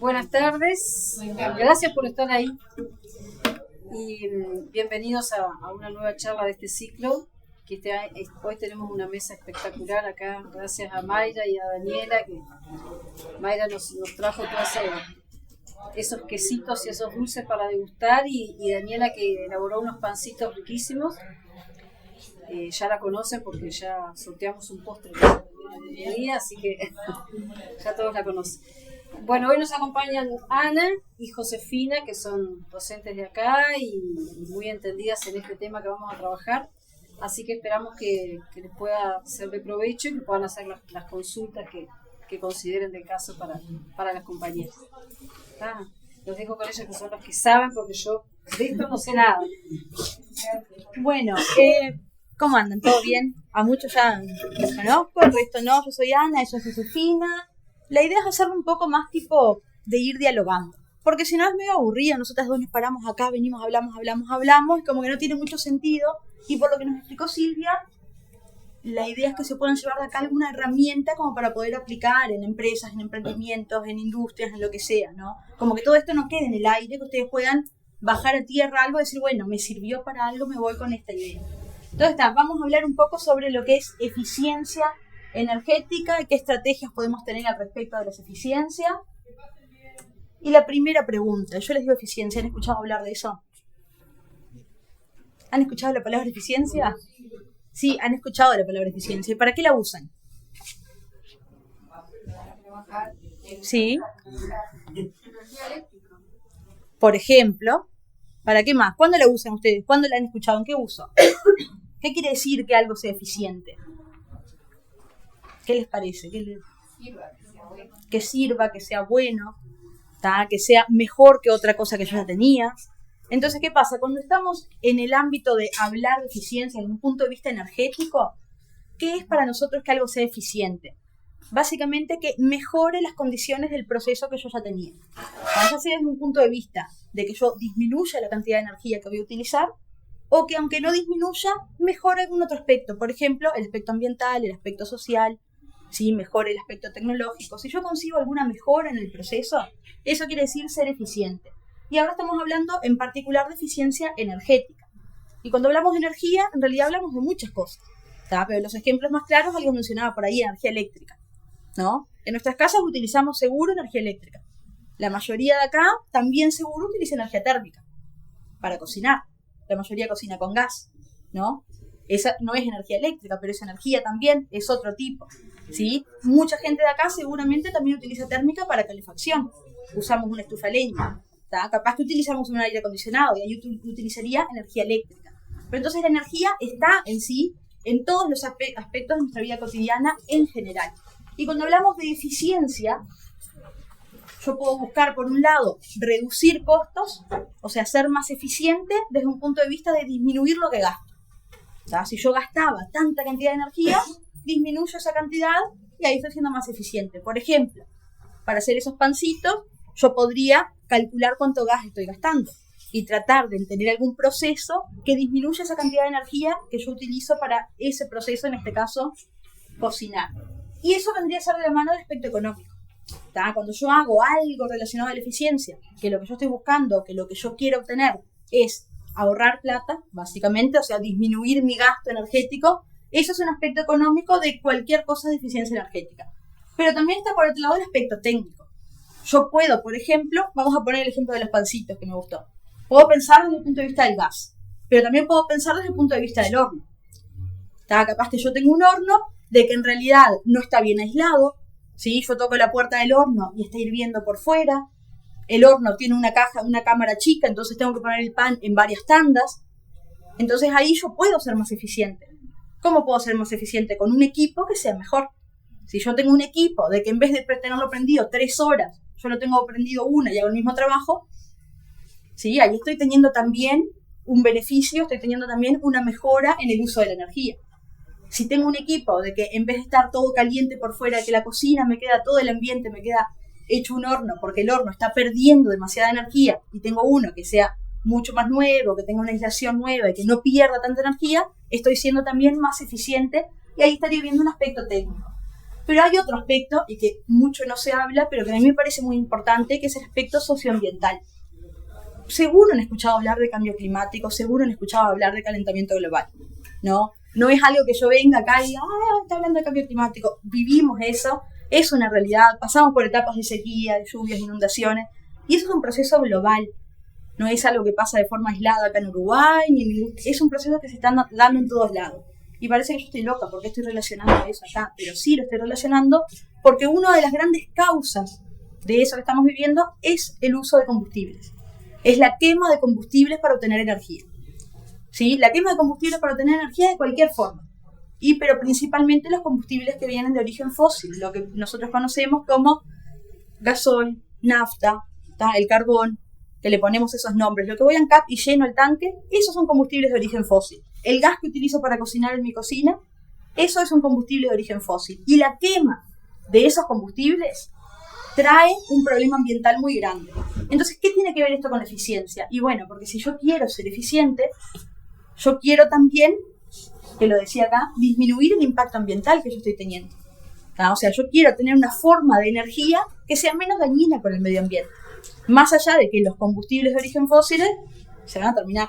Buenas tardes, gracias por estar ahí y bienvenidos a una nueva charla de este ciclo. Hoy tenemos una mesa espectacular acá, gracias a Mayra y a Daniela, que Mayra nos trajo todos esos quesitos y esos dulces para degustar, y Daniela, que elaboró unos pancitos riquísimos. Ya la conocen porque ya sorteamos un postre el día, así que ya todos la conocen. Bueno, hoy nos acompañan Ana y Josefina, que son docentes de acá y muy entendidas en este tema que vamos a trabajar. Así que esperamos que les pueda ser de provecho y que puedan hacer las consultas que consideren del caso para las compañeras. Los dejo con ellas, que son los que saben, porque yo de esto no sé nada. Bueno, ¿cómo andan? ¿Todo bien? A muchos ya los conozco, el resto no. Yo soy Ana, ella es Josefina. La idea es hacerlo un poco más tipo de ir dialogando, porque si no es medio aburrido. Nosotras dos nos paramos acá, venimos, hablamos, y como que no tiene mucho sentido. Y por lo que nos explicó Silvia, la idea es que se puedan llevar de acá alguna herramienta como para poder aplicar en empresas, en emprendimientos, en industrias, en lo que sea, ¿no? Como que todo esto no quede en el aire, que ustedes puedan bajar a tierra algo y decir, bueno, me sirvió para algo, me voy con esta idea. Entonces, vamos a hablar un poco sobre lo que es eficiencia energética y qué estrategias podemos tener al respecto de la eficiencia. Y la primera pregunta, yo les digo eficiencia, ¿han escuchado hablar de eso? ¿Han escuchado la palabra eficiencia? Sí, han escuchado la palabra eficiencia. ¿Y para qué la usan? Sí. Por ejemplo, ¿para qué más? ¿Cuándo la usan ustedes? ¿Cuándo la han escuchado? ¿En qué uso? ¿Qué quiere decir que algo sea eficiente? ¿Qué les parece? Que sirva, que sea bueno, que sea mejor que otra cosa que yo ya tenía. Entonces, ¿qué pasa? Cuando estamos en el ámbito de hablar de eficiencia desde un punto de vista energético, ¿qué es para nosotros que algo sea eficiente? Básicamente que mejore las condiciones del proceso que yo ya tenía. Ya sea desde un punto de vista de que yo disminuya la cantidad de energía que voy a utilizar, o que aunque no disminuya, mejore algún otro aspecto. Por ejemplo, el aspecto ambiental, el aspecto social, ¿sí? Mejore el aspecto tecnológico. Si yo consigo alguna mejora en el proceso, eso quiere decir ser eficiente. Y ahora estamos hablando en particular de eficiencia energética. Y cuando hablamos de energía, en realidad hablamos de muchas cosas, pero los ejemplos más claros, algo mencionaba por ahí, energía eléctrica, ¿no? En nuestras casas utilizamos seguro energía eléctrica. La mayoría de acá también seguro utiliza energía térmica para cocinar. La mayoría cocina con gas, ¿no? Esa no es energía eléctrica, pero esa energía también es otro tipo, ¿sí? Mucha gente de acá seguramente también utiliza térmica para calefacción. Usamos una estufa a leña. Capaz que utilizamos un aire acondicionado y ahí utilizaría energía eléctrica. Pero entonces la energía está en sí en todos los aspectos de nuestra vida cotidiana en general. Y cuando hablamos de eficiencia, yo puedo buscar, por un lado, reducir costos, o sea, ser más eficiente desde un punto de vista de disminuir lo que gasto. Si yo gastaba tanta cantidad de energía, disminuyo esa cantidad y ahí estoy siendo más eficiente. Por ejemplo, para hacer esos pancitos, yo podría calcular cuánto gas estoy gastando y tratar de tener algún proceso que disminuya esa cantidad de energía que yo utilizo para ese proceso, en este caso, cocinar. Y eso vendría a ser de la mano del aspecto económico. Cuando yo hago algo relacionado a la eficiencia, que lo que yo estoy buscando, que lo que yo quiero obtener es ahorrar plata, básicamente, o sea, disminuir mi gasto energético, eso es un aspecto económico de cualquier cosa de eficiencia energética. Pero también está por otro lado el aspecto técnico. Yo puedo, por ejemplo, vamos a poner el ejemplo de los pancitos que me gustó. Puedo pensar desde el punto de vista del gas, pero también puedo pensar desde el punto de vista del horno. Capaz que yo tengo un horno de que en realidad no está bien aislado, ¿sí? Yo toco la puerta del horno y está hirviendo por fuera. El horno tiene una cámara chica, entonces tengo que poner el pan en varias tandas. Entonces ahí yo puedo ser más eficiente. ¿Cómo puedo ser más eficiente? Con un equipo que sea mejor. Si yo tengo un equipo de que en vez de tenerlo prendido 3 horas, yo lo tengo prendido 1 y hago el mismo trabajo, ¿sí? Ahí estoy teniendo también un beneficio, estoy teniendo también una mejora en el uso de la energía. Si tengo un equipo de que en vez de estar todo caliente por fuera, que la cocina me queda, todo el ambiente me queda hecho un horno, porque el horno está perdiendo demasiada energía, y tengo uno que sea mucho más nuevo, que tenga una aislación nueva y que no pierda tanta energía, estoy siendo también más eficiente, y ahí estaría viendo un aspecto técnico. Pero hay otro aspecto, y que mucho no se habla, pero que a mí me parece muy importante, que es el aspecto socioambiental. Seguro han escuchado hablar de cambio climático, seguro han escuchado hablar de calentamiento global, ¿no? No es algo que yo venga acá y diga, está hablando de cambio climático. Vivimos eso, es una realidad, pasamos por etapas de sequía, de lluvias, inundaciones, y eso es un proceso global. No es algo que pasa de forma aislada acá en Uruguay, es un proceso que se está dando en todos lados. Y parece que yo estoy loca porque estoy relacionando eso acá, pero sí lo estoy relacionando porque una de las grandes causas de eso que estamos viviendo es el uso de combustibles. Es la quema de combustibles para obtener energía. ¿Sí? La quema de combustibles para obtener energía de cualquier forma. Pero principalmente los combustibles que vienen de origen fósil, lo que nosotros conocemos como gasoil, nafta, el carbón, que le ponemos esos nombres. Lo que voy a ANCAP y lleno el tanque, esos son combustibles de origen fósil. El gas que utilizo para cocinar en mi cocina, eso es un combustible de origen fósil. Y la quema de esos combustibles trae un problema ambiental muy grande. Entonces, ¿qué tiene que ver esto con la eficiencia? Y bueno, porque si yo quiero ser eficiente, yo quiero también, que lo decía acá, disminuir el impacto ambiental que yo estoy teniendo. O sea, yo quiero tener una forma de energía que sea menos dañina para el medio ambiente. Más allá de que los combustibles de origen fósiles se van a terminar.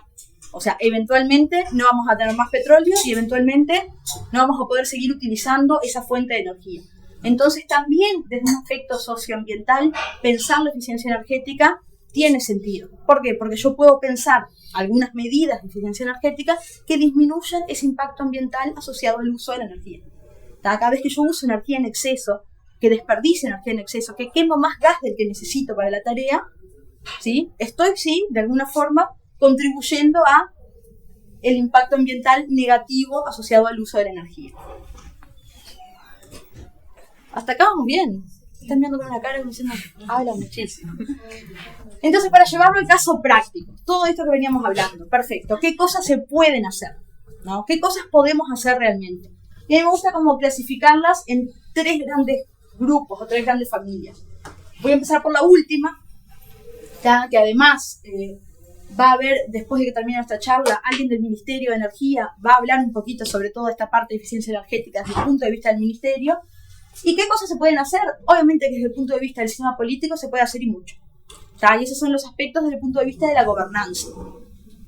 O sea, eventualmente no vamos a tener más petróleo y eventualmente no vamos a poder seguir utilizando esa fuente de energía. Entonces también desde un aspecto socioambiental, pensar la eficiencia energética tiene sentido. ¿Por qué? Porque yo puedo pensar algunas medidas de eficiencia energética que disminuyan ese impacto ambiental asociado al uso de la energía. Cada vez que yo uso energía en exceso, que desperdicio energía en exceso, que quemo más gas del que necesito para la tarea, ¿sí? Estoy, sí, de alguna forma, contribuyendo a el impacto ambiental negativo asociado al uso de la energía. Hasta acá vamos bien. Están mirando con una cara y me diciendo, habla muchísimo. Entonces, para llevarlo al caso práctico, todo esto que veníamos hablando, perfecto, ¿qué cosas se pueden hacer? ¿No? ¿Qué cosas podemos hacer realmente? Y a mí me gusta como clasificarlas en 3 grandes grupos o 3 grandes familias. Voy a empezar por la última, ¿ya? Que además va a haber, después de que termine nuestra charla, alguien del Ministerio de Energía va a hablar un poquito sobre toda esta parte de eficiencia energética desde el punto de vista del Ministerio. ¿Y qué cosas se pueden hacer? Obviamente que desde el punto de vista del sistema político se puede hacer y mucho. ¿Tá? Y esos son los aspectos desde el punto de vista de la gobernanza.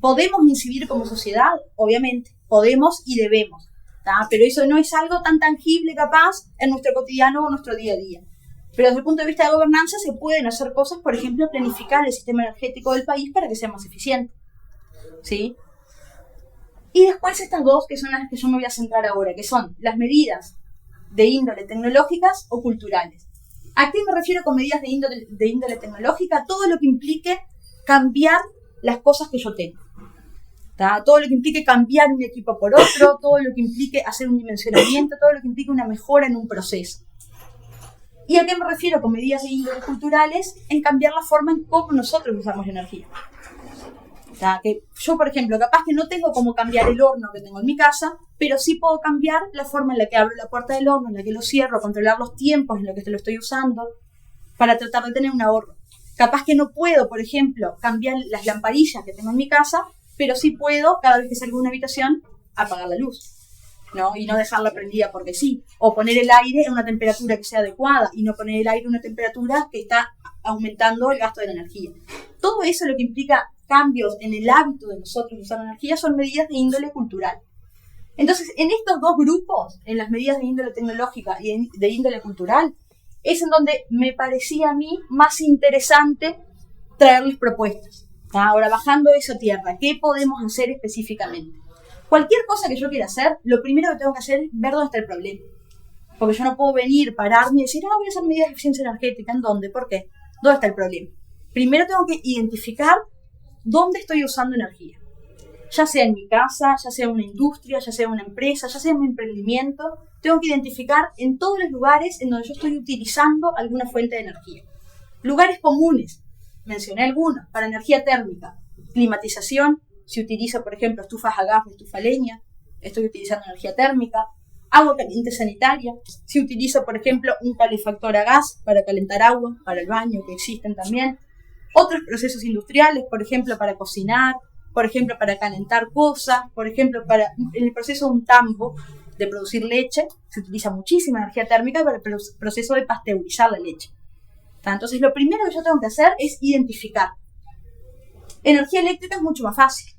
¿Podemos incidir como sociedad? Obviamente, podemos y debemos. ¿Tá? Pero eso no es algo tan tangible capaz en nuestro cotidiano o nuestro día a día. Pero desde el punto de vista de gobernanza se pueden hacer cosas, por ejemplo, planificar el sistema energético del país para que sea más eficiente. ¿Sí? Y después estas 2 que son las que yo me voy a centrar ahora, que son las medidas de índole tecnológicas o culturales. ¿A qué me refiero con medidas de índole tecnológica? Todo lo que implique cambiar las cosas que yo tengo. ¿Tá? Todo lo que implique cambiar un equipo por otro, todo lo que implique hacer un dimensionamiento, todo lo que implique una mejora en un proceso. ¿Y a qué me refiero con medidas de índole culturales? En cambiar la forma en cómo nosotros usamos la energía. ¿Tá? Que yo, por ejemplo, capaz que no tengo cómo cambiar el horno que tengo en mi casa, pero sí puedo cambiar la forma en la que abro la puerta del horno, en la que lo cierro, controlar los tiempos en los que lo estoy usando, para tratar de tener un ahorro. Capaz que no puedo, por ejemplo, cambiar las lamparillas que tengo en mi casa, pero sí puedo, cada vez que salgo de una habitación, apagar la luz, ¿no? Y no dejarla prendida porque sí. O poner el aire en una temperatura que sea adecuada y no poner el aire en una temperatura que está aumentando el gasto de la energía. Todo eso lo que implica cambios en el hábito de nosotros de usar la energía son medidas de índole cultural. Entonces, en estos 2 grupos, en las medidas de índole tecnológica y de índole cultural, es en donde me parecía a mí más interesante traerles propuestas. Ahora, bajando eso a tierra, ¿qué podemos hacer específicamente? Cualquier cosa que yo quiera hacer, lo primero que tengo que hacer es ver dónde está el problema. Porque yo no puedo venir, pararme y decir, voy a hacer medidas de eficiencia energética. ¿En dónde? ¿Por qué? ¿Dónde está el problema? Primero tengo que identificar dónde estoy usando energía. Ya sea en mi casa, ya sea en una industria, ya sea en una empresa, ya sea en un emprendimiento. Tengo que identificar en todos los lugares en donde yo estoy utilizando alguna fuente de energía. Lugares comunes. Mencioné algunos, para energía térmica, climatización, si utilizo, por ejemplo, estufas a gas o estufa a leña, estoy utilizando energía térmica, agua caliente sanitaria, si utilizo, por ejemplo, un calefactor a gas para calentar agua, para el baño, que existen también, otros procesos industriales, por ejemplo, para cocinar, por ejemplo, para calentar cosas, por ejemplo, para el proceso de un tambo, de producir leche, se utiliza muchísima energía térmica para el proceso de pasteurizar la leche. Entonces, lo primero que yo tengo que hacer es identificar. Energía eléctrica es mucho más fácil.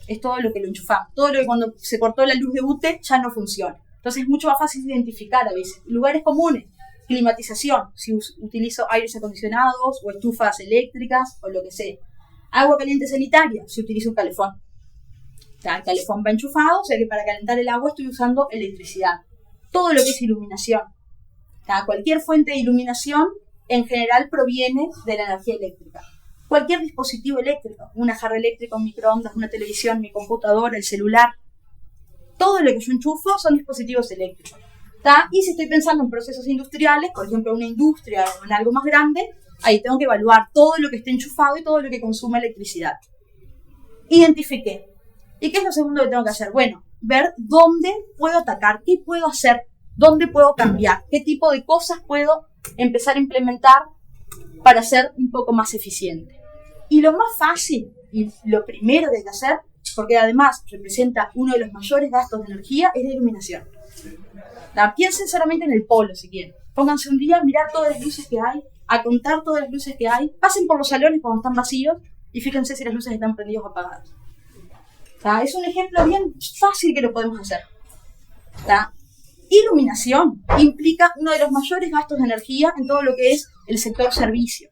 Es todo lo que lo enchufamos. Todo lo que cuando se cortó la luz de UTE ya no funciona. Entonces, es mucho más fácil identificar a veces. Lugares comunes, climatización, si utilizo aires acondicionados o estufas eléctricas o lo que sea. Agua caliente sanitaria, si utilizo un calefón. El calefón va enchufado, o sea que para calentar el agua estoy usando electricidad. Todo lo que es iluminación. Cualquier fuente de iluminación en general proviene de la energía eléctrica. Cualquier dispositivo eléctrico, una jarra eléctrica, un microondas, una televisión, mi computadora, el celular, todo lo que yo enchufo son dispositivos eléctricos. Y si estoy pensando en procesos industriales, por ejemplo, una industria o en algo más grande, ahí tengo que evaluar todo lo que esté enchufado y todo lo que consume electricidad. Identifiqué. ¿Y qué es lo segundo que tengo que hacer? Bueno, ver dónde puedo atacar, qué puedo hacer, dónde puedo cambiar, qué tipo de cosas puedo empezar a implementar para ser un poco más eficiente. Y lo más fácil y lo primero que hay que hacer, porque además representa uno de los mayores gastos de energía, es la iluminación. Piensen solamente en el polo si quieren. Pónganse un día a mirar todas las luces que hay, a contar todas las luces que hay, pasen por los salones cuando están vacíos y fíjense si las luces están prendidas o apagadas. Es un ejemplo bien fácil que lo podemos hacer. Iluminación implica uno de los mayores gastos de energía en todo lo que es el sector servicio.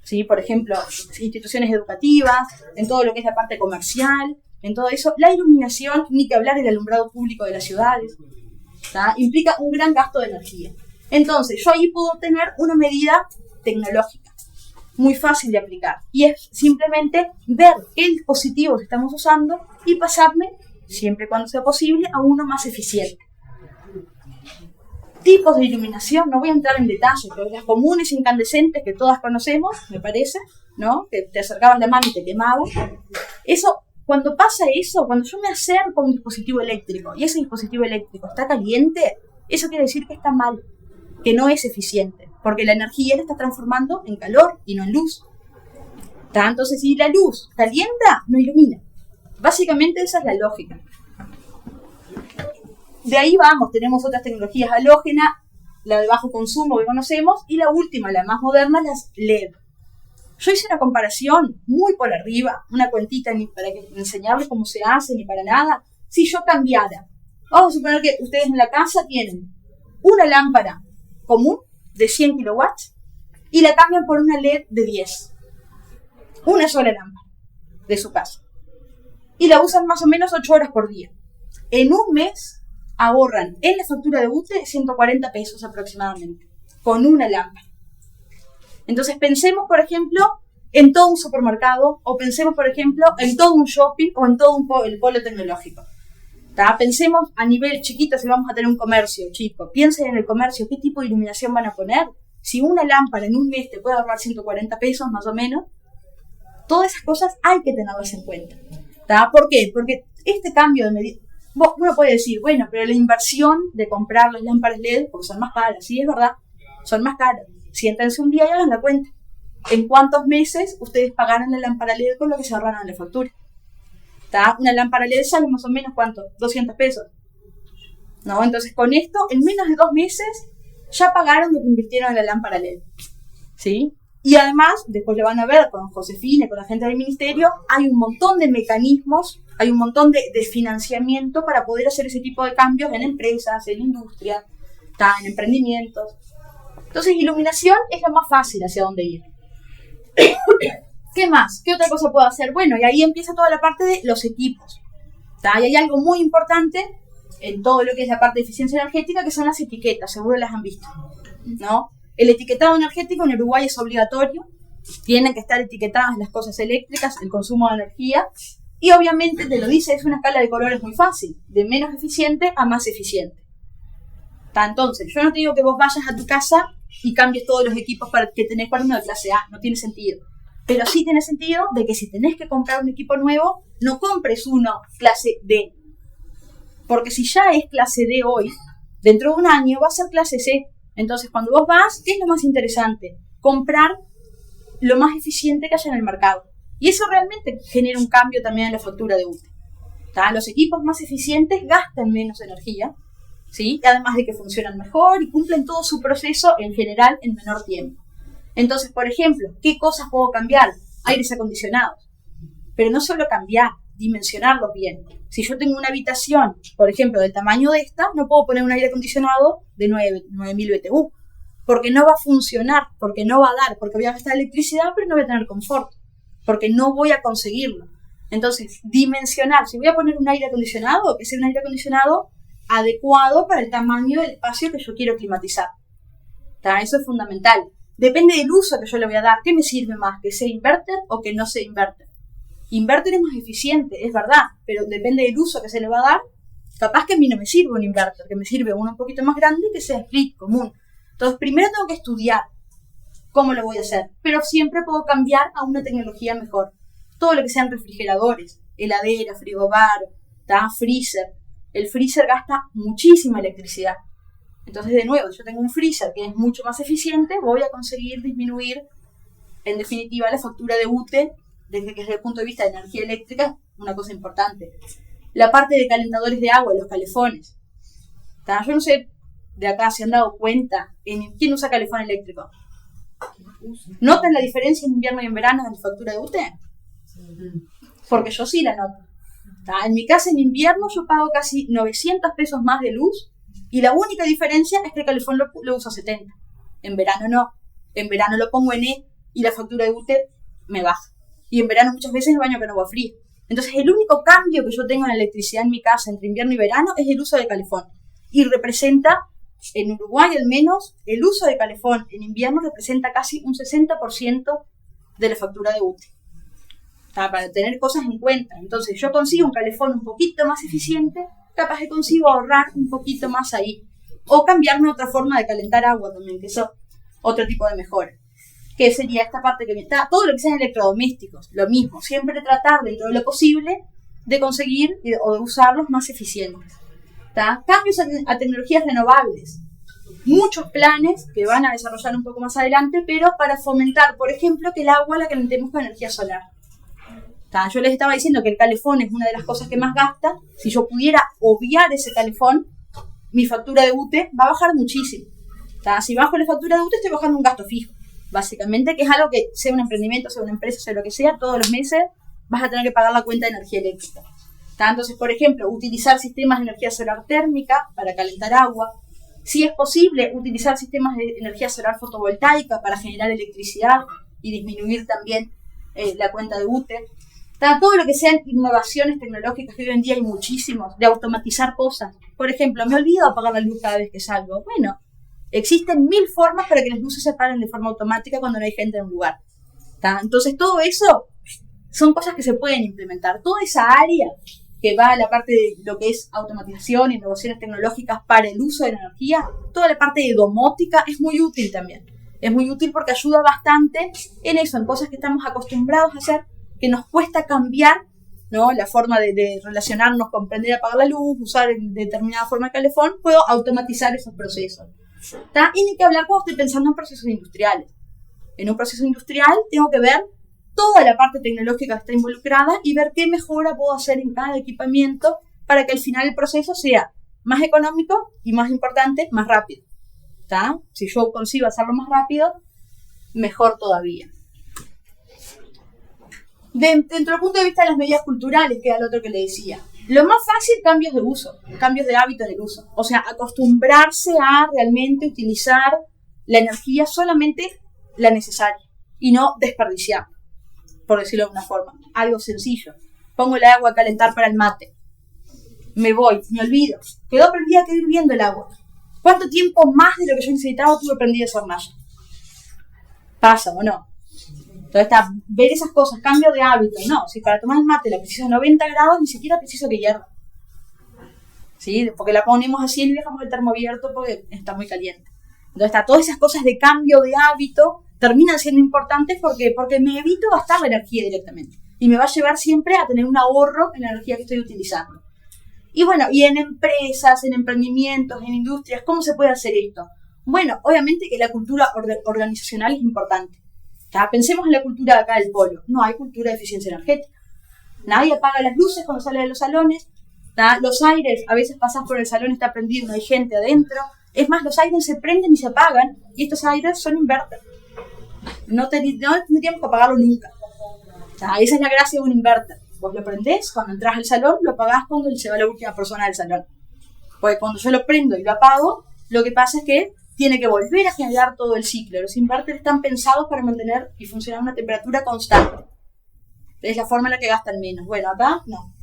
¿Sí? Por ejemplo, instituciones educativas, en todo lo que es la parte comercial, en todo eso. La iluminación, ni que hablar del alumbrado público de las ciudades, implica un gran gasto de energía. Entonces, yo ahí puedo tener una medida tecnológica, muy fácil de aplicar. Y es simplemente ver qué dispositivos estamos usando y pasarme, siempre cuando sea posible, a uno más eficiente. Tipos de iluminación, no voy a entrar en detalle, pero las comunes incandescentes que todas conocemos, me parece, ¿no? Que te acercabas la mano y te quemaba. Eso, cuando pasa eso, cuando yo me acerco a un dispositivo eléctrico y ese dispositivo eléctrico está caliente, eso quiere decir que está mal, que no es eficiente, porque la energía la está transformando en calor y no en luz. Entonces, si la luz calienta, no ilumina. Básicamente esa es la lógica. De ahí vamos, tenemos otras tecnologías halógenas, la de bajo consumo que conocemos, y la última, la más moderna, las LED. Yo hice una comparación muy por arriba, una cuentita ni para enseñarles cómo se hace, ni para nada. Si yo cambiara, vamos a suponer que ustedes en la casa tienen una lámpara común de 100 kilowatts y la cambian por una LED de 10. Una sola lámpara de su casa. Y la usan más o menos 8 horas por día. En un mes ahorran en la factura de UTE 140 pesos aproximadamente, con una lámpara. Entonces pensemos, por ejemplo, en todo un supermercado, o pensemos, por ejemplo, en todo un shopping, o en todo el polo tecnológico. Pensemos a nivel chiquito, si vamos a tener un comercio chico, piensen en el comercio, qué tipo de iluminación van a poner. Si una lámpara en un mes te puede ahorrar 140 pesos más o menos, todas esas cosas hay que tenerlas en cuenta. ¿Por qué? Porque este cambio de medida, uno puede decir, bueno, pero la inversión de comprar las lámparas LED, porque son más caras, sí, es verdad, son más caras. Siéntense un día y hagan la cuenta. ¿En cuántos meses ustedes pagaron la lámpara LED con lo que se ahorraron en la factura? Una lámpara LED sale más o menos, ¿cuánto? 200 pesos. ¿No? Entonces, con esto, en menos de 2 meses, ya pagaron lo que invirtieron en la lámpara LED. ¿Sí? Y además, después lo van a ver con Josefina y con la gente del ministerio, hay un montón de mecanismos, hay un montón de financiamiento para poder hacer ese tipo de cambios en empresas, en industria, en emprendimientos. Entonces, iluminación es lo más fácil hacia dónde ir. ¿Qué más? ¿Qué otra cosa puedo hacer? Bueno, y ahí empieza toda la parte de los equipos. Y hay algo muy importante en todo lo que es la parte de eficiencia energética, que son las etiquetas, seguro las han visto, ¿no? El etiquetado energético en Uruguay es obligatorio, tienen que estar etiquetadas las cosas eléctricas, el consumo de energía, y obviamente te lo dice, es una escala de colores muy fácil, de menos eficiente a más eficiente. Entonces, yo no te digo que vos vayas a tu casa y cambies todos los equipos que tenés para uno de clase A, no tiene sentido. Pero sí tiene sentido de que si tenés que comprar un equipo nuevo, no compres uno clase D. Porque si ya es clase D hoy, dentro de un año va a ser clase C. Entonces, cuando vos vas, ¿qué es lo más interesante? Comprar lo más eficiente que haya en el mercado. Y eso realmente genera un cambio también en la factura de UTE. Los equipos más eficientes gastan menos energía, ¿sí? Además de que funcionan mejor y cumplen todo su proceso en general en menor tiempo. Entonces, por ejemplo, ¿qué cosas puedo cambiar? Aires acondicionados. Pero no solo cambiar, dimensionarlos bien. Si yo tengo una habitación, por ejemplo, del tamaño de esta, no puedo poner un aire acondicionado de 9000 BTU, porque no va a funcionar, porque no va a dar, porque voy a gastar electricidad, pero no voy a tener confort, porque no voy a conseguirlo. Entonces, dimensionar, si voy a poner un aire acondicionado, que sea un aire acondicionado adecuado para el tamaño del espacio que yo quiero climatizar. Eso es fundamental. Depende del uso que yo le voy a dar. ¿Qué me sirve más? ¿Que sea inverter o que no sea inverter? Inverter es más eficiente, es verdad, pero depende del uso que se le va a dar. Capaz que a mí no me sirve un inverter, que me sirve uno un poquito más grande que sea split, común. Entonces, primero tengo que estudiar cómo lo voy a hacer, pero siempre puedo cambiar a una tecnología mejor. Todo lo que sean refrigeradores, heladera, frigobar, freezer. El freezer gasta muchísima electricidad. Entonces, de nuevo, yo tengo un freezer que es mucho más eficiente, voy a conseguir disminuir, en definitiva, la factura de UTE, desde el punto de vista de energía eléctrica, una cosa importante. La parte de calentadores de agua, los calefones. Yo no sé de acá si han dado cuenta quién usa calefón eléctrico. ¿Notan la diferencia en invierno y en verano en la factura de UTE? Porque yo sí la noto. En mi casa en invierno yo pago casi 900 pesos más de luz y la única diferencia es que el calefón lo uso a 70. En verano no. En verano lo pongo en E y la factura de UTE me baja. Y en verano muchas veces me baño con agua fría. Entonces el único cambio que yo tengo en la electricidad en mi casa entre invierno y verano es el uso de calefón. Y representa, en Uruguay al menos, el uso de calefón en invierno representa casi un 60% de la factura de UTE. Para tener cosas en cuenta. Entonces yo consigo un calefón un poquito más eficiente, capaz que consigo ahorrar un poquito más ahí. O cambiarme a otra forma de calentar agua también, que eso otro tipo de mejora. Que sería esta parte que está, todo lo que sean electrodomésticos, lo mismo, siempre tratar dentro de lo posible de conseguir o de usarlos más eficientes. Cambios a tecnologías renovables, muchos planes que van a desarrollar un poco más adelante, pero para fomentar, por ejemplo, que el agua la calentemos con energía solar. Yo les estaba diciendo que el calefón es una de las cosas que más gasta. Si yo pudiera obviar ese calefón, mi factura de UTE va a bajar muchísimo. Si bajo la factura de UTE, estoy bajando un gasto fijo. Básicamente, que es algo que, sea un emprendimiento, sea una empresa, sea lo que sea, todos los meses vas a tener que pagar la cuenta de energía eléctrica. Entonces, por ejemplo, utilizar sistemas de energía solar térmica para calentar agua. Si es posible, utilizar sistemas de energía solar fotovoltaica para generar electricidad y disminuir también la cuenta de UTE. Todo lo que sean innovaciones tecnológicas, que hoy en día hay muchísimos, de automatizar cosas. Por ejemplo, me olvido apagar la luz cada vez que salgo. Bueno, existen 1000 formas para que las luces se apaguen de forma automática cuando no hay gente en un lugar. Entonces, todo eso son cosas que se pueden implementar. Toda esa área que va a la parte de lo que es automatización, innovaciones tecnológicas para el uso de la energía, toda la parte de domótica es muy útil también. Es muy útil porque ayuda bastante en eso, en cosas que estamos acostumbrados a hacer, que nos cuesta cambiar, ¿no? La forma de relacionarnos, comprender, apagar la luz, usar determinada forma de calefón, puedo automatizar esos procesos. Y ni que hablar cuando estoy pensando en procesos industriales. En un proceso industrial tengo que ver toda la parte tecnológica que está involucrada y ver qué mejora puedo hacer en cada equipamiento para que al final el proceso sea más económico y, más importante, más rápido. Si yo consigo hacerlo más rápido, mejor todavía. Dentro del punto de vista de las medidas culturales, que era lo otro que le decía, lo más fácil, cambios de uso, cambios de hábito en el uso. O sea, acostumbrarse a realmente utilizar la energía solamente la necesaria y no desperdiciar, por decirlo de una forma. Algo sencillo. Pongo el agua a calentar para el mate. Me voy, me olvido. Quedó prendida, quedó hirviendo el agua. ¿Cuánto tiempo más de lo que yo necesitaba tuve prendido esa hornalla? ¿Pasa o no? Entonces, ver esas cosas, cambio de hábito. No, si para tomar el mate la preciso a 90 grados, ni siquiera preciso que hierva. ¿Sí? Porque la ponemos así y dejamos el termo abierto porque está muy caliente. Entonces, todas esas cosas de cambio de hábito terminan siendo importantes porque me evito gastar la energía directamente. Y me va a llevar siempre a tener un ahorro en la energía que estoy utilizando. Y bueno, y en empresas, en emprendimientos, en industrias, ¿cómo se puede hacer esto? Bueno, obviamente que la cultura organizacional es importante. Pensemos en la cultura de acá del polo. No hay cultura de eficiencia energética. Nadie apaga las luces cuando sale de los salones. Los aires, a veces pasas por el salón, está prendido y no hay gente adentro. Es más, los aires se prenden y se apagan, y estos aires son inverter. No tendríamos que apagarlo nunca. Esa es la gracia de un inverter. Vos lo prendés, cuando entras al salón, lo apagás cuando se va la última persona del salón. Porque cuando yo lo prendo y lo apago, lo que pasa es que tiene que volver a generar todo el ciclo. Los inverters están pensados para mantener y funcionar a una temperatura constante. Es la forma en la que gastan menos. Bueno, acá no.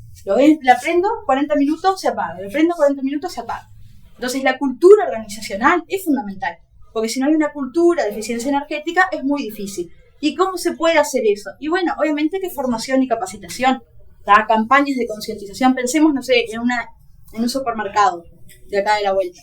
La prendo, 40 minutos, se apaga. La prendo, 40 minutos, se apaga. Entonces la cultura organizacional es fundamental. Porque si no hay una cultura de eficiencia energética, es muy difícil. ¿Y cómo se puede hacer eso? Y bueno, obviamente que formación y capacitación. Campañas de concientización. Pensemos, no sé, en un supermercado de acá de la vuelta.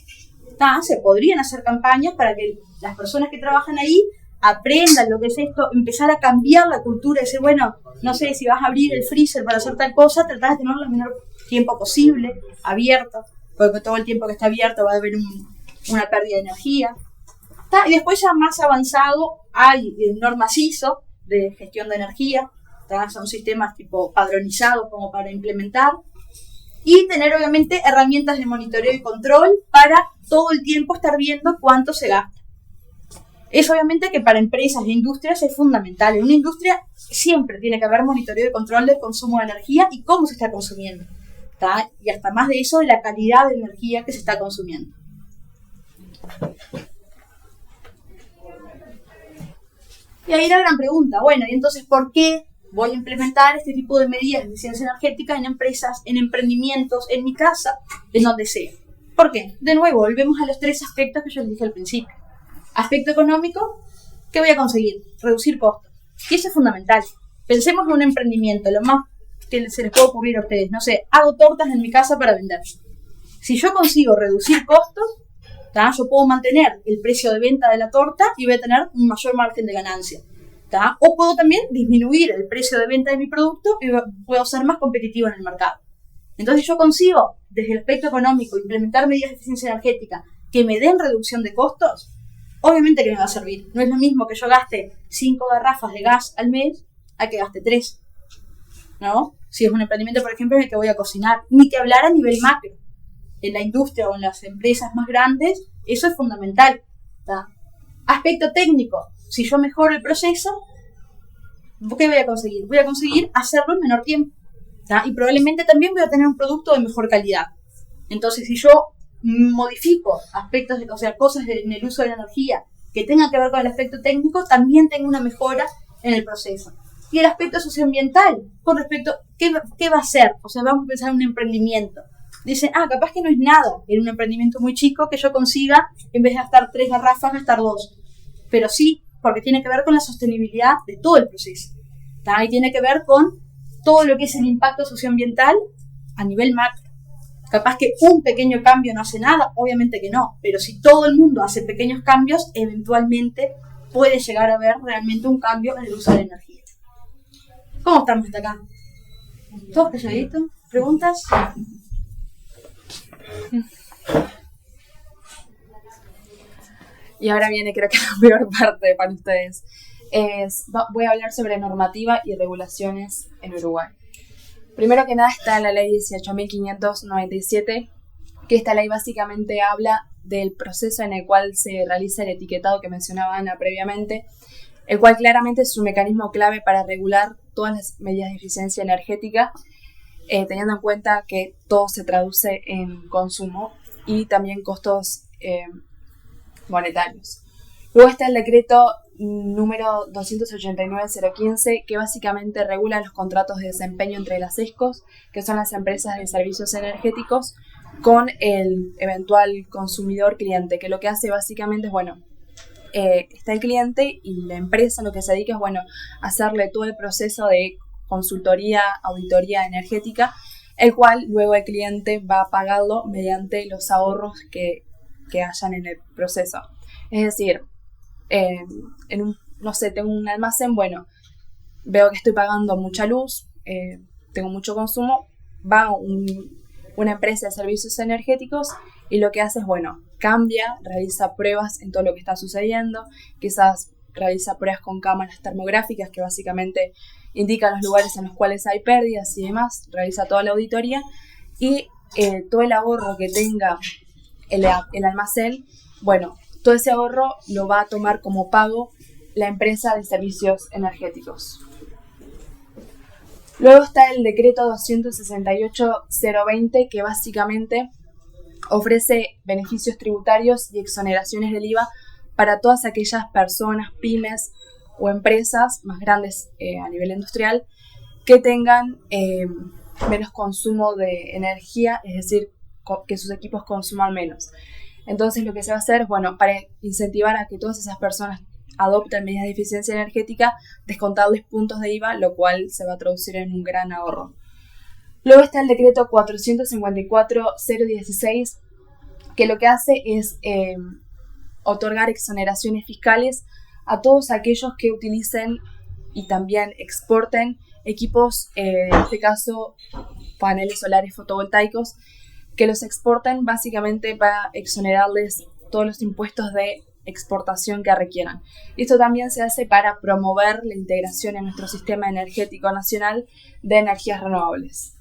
Se podrían hacer campañas para que las personas que trabajan ahí aprendan lo que es esto, empezar a cambiar la cultura, decir, bueno, no sé, si vas a abrir el freezer para hacer tal cosa, tratar de tenerlo el menor tiempo posible, abierto, porque todo el tiempo que está abierto va a haber una pérdida de energía. Y después ya más avanzado hay normas ISO de gestión de energía, son sistemas tipo padronizados como para implementar, y tener obviamente herramientas de monitoreo y control para todo el tiempo estar viendo cuánto se gasta. Es obviamente que para empresas e industrias es fundamental. En una industria siempre tiene que haber monitoreo y control del consumo de energía y cómo se está consumiendo. Y hasta más de eso, de la calidad de energía que se está consumiendo. Y ahí la gran pregunta, bueno, y entonces, ¿por qué voy a implementar este tipo de medidas de eficiencia energética en empresas, en emprendimientos, en mi casa, en donde sea? ¿Por qué? De nuevo, volvemos a los 3 aspectos que yo les dije al principio. Aspecto económico, ¿qué voy a conseguir? Reducir costos. Y eso es fundamental. Pensemos en un emprendimiento, lo más que se les puede ocurrir a ustedes. No sé, hago tortas en mi casa para vender. Si yo consigo reducir costos, yo puedo mantener el precio de venta de la torta y voy a tener un mayor margen de ganancia. O puedo también disminuir el precio de venta de mi producto y puedo ser más competitivo en el mercado. Entonces yo consigo, desde el aspecto económico, implementar medidas de eficiencia energética que me den reducción de costos. Obviamente que me va a servir. No es lo mismo que yo gaste 5 garrafas de gas al mes a que gaste 3. ¿No? Si es un emprendimiento, por ejemplo, en el que voy a cocinar. Ni que hablar a nivel macro. En la industria o en las empresas más grandes, eso es fundamental. Aspecto técnico. Si yo mejoro el proceso, ¿qué voy a conseguir? Voy a conseguir hacerlo en menor tiempo. Y probablemente también voy a tener un producto de mejor calidad. Entonces, si yo modifico aspectos, cosas en el uso de la energía que tengan que ver con el aspecto técnico, también tengo una mejora en el proceso. Y el aspecto socioambiental, con respecto, ¿qué va a hacer? Vamos a pensar en un emprendimiento. Dicen, capaz que no es nada en un emprendimiento muy chico que yo consiga, en vez de gastar 3 garrafas, gastar 2. Pero sí, porque tiene que ver con la sostenibilidad de todo el proceso. Y tiene que ver con todo lo que es el impacto socioambiental a nivel macro. Capaz que un pequeño cambio no hace nada, obviamente que no, pero si todo el mundo hace pequeños cambios, eventualmente puede llegar a haber realmente un cambio en el uso de la energía. ¿Cómo estamos hasta acá? ¿Todos calladitos? ¿Preguntas? Y ahora viene, creo que la peor parte para ustedes. Voy a hablar sobre normativa y regulaciones en Uruguay. Primero que nada está la ley 18.597, que esta ley básicamente habla del proceso en el cual se realiza el etiquetado que mencionaba Ana previamente, el cual claramente es un mecanismo clave para regular todas las medidas de eficiencia energética, teniendo en cuenta que todo se traduce en consumo y también costos monetarios. Luego está el decreto número 289.015, que básicamente regula los contratos de desempeño entre las ESCOs, que son las empresas de servicios energéticos, con el eventual consumidor cliente, que lo que hace básicamente es, está el cliente y la empresa lo que se dedica es, hacerle todo el proceso de consultoría, auditoría energética, el cual luego el cliente va a pagarlo mediante los ahorros que hayan en el proceso. Es decir, tengo un almacén, veo que estoy pagando mucha luz, tengo mucho consumo, va una empresa de servicios energéticos y lo que hace es, cambia, realiza pruebas en todo lo que está sucediendo, quizás realiza pruebas con cámaras termográficas que básicamente indican los lugares en los cuales hay pérdidas y demás, realiza toda la auditoría y todo el ahorro que tenga el almacén, bueno, todo ese ahorro lo va a tomar como pago la empresa de servicios energéticos. Luego está el decreto 268.020 que básicamente ofrece beneficios tributarios y exoneraciones del IVA para todas aquellas personas, pymes o empresas más grandes a nivel industrial que tengan menos consumo de energía, es decir, que sus equipos consuman menos. Entonces lo que se va a hacer es, bueno, para incentivar a que todas esas personas adopten medidas de eficiencia energética, descontarles puntos de IVA, lo cual se va a traducir en un gran ahorro. Luego está el decreto 454.016, que lo que hace es otorgar exoneraciones fiscales a todos aquellos que utilicen y también exporten equipos, en este caso paneles solares fotovoltaicos, que los exporten básicamente para exonerarles todos los impuestos de exportación que requieran. Esto también se hace para promover la integración en nuestro sistema energético nacional de energías renovables.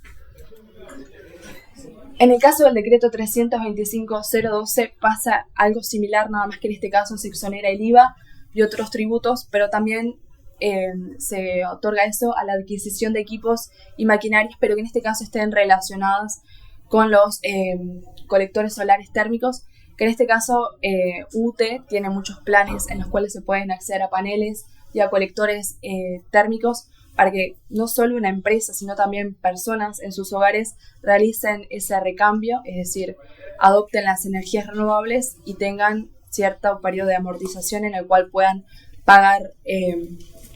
En el caso del decreto 325.012 pasa algo similar, nada más que en este caso se exonera el IVA y otros tributos, pero también se otorga eso a la adquisición de equipos y maquinarias, pero que en este caso estén relacionadas con los colectores solares térmicos, que en este caso UTE tiene muchos planes en los cuales se pueden acceder a paneles y a colectores térmicos para que no solo una empresa, sino también personas en sus hogares realicen ese recambio, es decir, adopten las energías renovables y tengan cierto periodo de amortización en el cual puedan pagar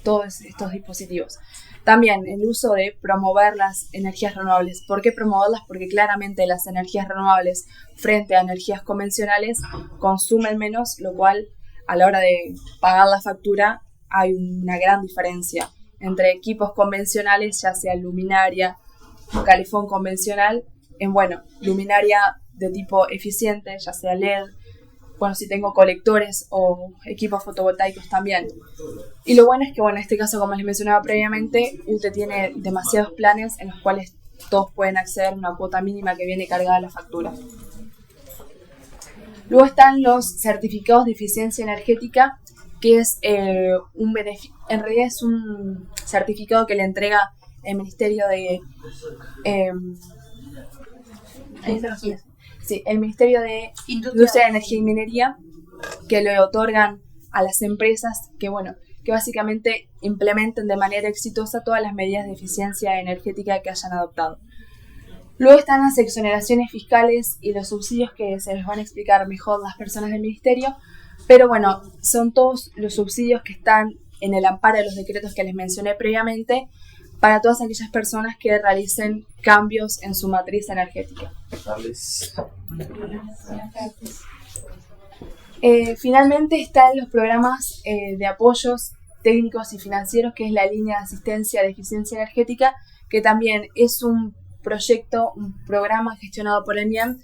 todos estos dispositivos. También el uso de promover las energías renovables. ¿Por qué promoverlas? Porque claramente las energías renovables frente a energías convencionales consumen menos, lo cual a la hora de pagar la factura hay una gran diferencia entre equipos convencionales, ya sea luminaria, calefón convencional, luminaria de tipo eficiente, ya sea LED, si tengo colectores o equipos fotovoltaicos también. Y lo bueno es que, en este caso, como les mencionaba previamente, UTE tiene demasiados planes en los cuales todos pueden acceder a una cuota mínima que viene cargada a la factura. Luego están los certificados de eficiencia energética, que es en realidad es un certificado que le entrega el Ministerio de el Ministerio de Industria, Energía y Minería, que le otorgan a las empresas que básicamente implementen de manera exitosa todas las medidas de eficiencia energética que hayan adoptado. Luego están las exoneraciones fiscales y los subsidios que se les van a explicar mejor las personas del Ministerio, pero son todos los subsidios que están en el amparo de los decretos que les mencioné previamente para todas aquellas personas que realicen cambios en su matriz energética. Finalmente están los programas de apoyos técnicos y financieros, que es la línea de asistencia de eficiencia energética, que también es un programa gestionado por el MIEM,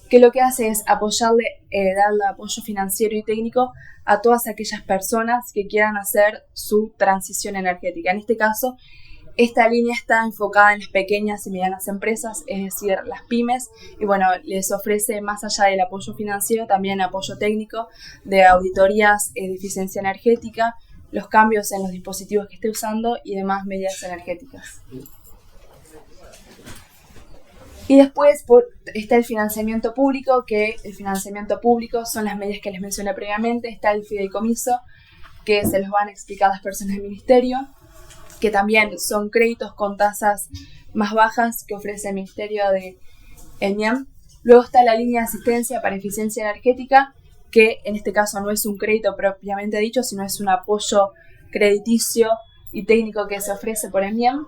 que lo que hace es darle apoyo financiero y técnico a todas aquellas personas que quieran hacer su transición energética. En este caso, esta línea está enfocada en las pequeñas y medianas empresas, es decir, las pymes, y les ofrece, más allá del apoyo financiero, también apoyo técnico de auditorías de eficiencia energética, los cambios en los dispositivos que esté usando y demás medidas energéticas. Y después está el financiamiento público, que el financiamiento público son las medidas que les mencioné previamente. Está el fideicomiso, que se los van a explicar las personas del Ministerio, que también son créditos con tasas más bajas que ofrece el Ministerio de ENIAM. Luego está la línea de asistencia para eficiencia energética, que en este caso no es un crédito propiamente dicho, sino es un apoyo crediticio y técnico que se ofrece por ENIAM.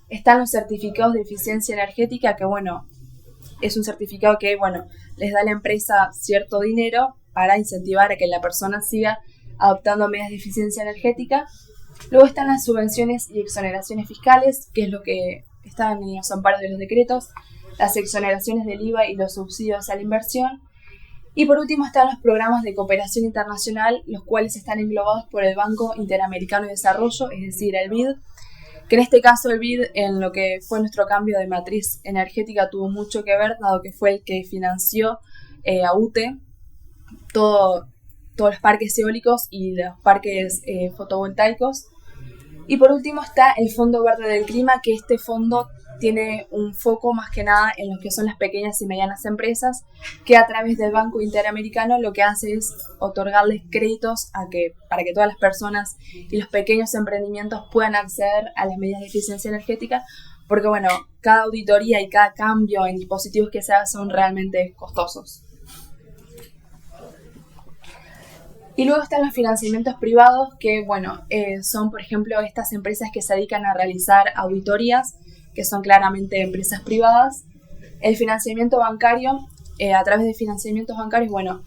Están los certificados de eficiencia energética, que es un certificado que les da a la empresa cierto dinero para incentivar a que la persona siga adoptando medidas de eficiencia energética. Luego están las subvenciones y exoneraciones fiscales, que es lo que están en los amparos de los decretos, las exoneraciones del IVA y los subsidios a la inversión. Y por último están los programas de cooperación internacional, los cuales están englobados por el Banco Interamericano de Desarrollo, es decir, el BID, que en este caso el BID, en lo que fue nuestro cambio de matriz energética, tuvo mucho que ver, dado que fue el que financió a UTE todos los parques eólicos y los parques fotovoltaicos. Y por último está el Fondo Verde del Clima, que este fondo tiene un foco más que nada en lo que son las pequeñas y medianas empresas, que a través del Banco Interamericano lo que hace es otorgarles créditos para que todas las personas y los pequeños emprendimientos puedan acceder a las medidas de eficiencia energética, porque bueno, cada auditoría y cada cambio en dispositivos que se haga son realmente costosos. Y luego están los financiamientos privados, que bueno, son por ejemplo estas empresas que se dedican a realizar auditorías, que son claramente empresas privadas. El financiamiento bancario, a través de financiamientos bancarios, bueno,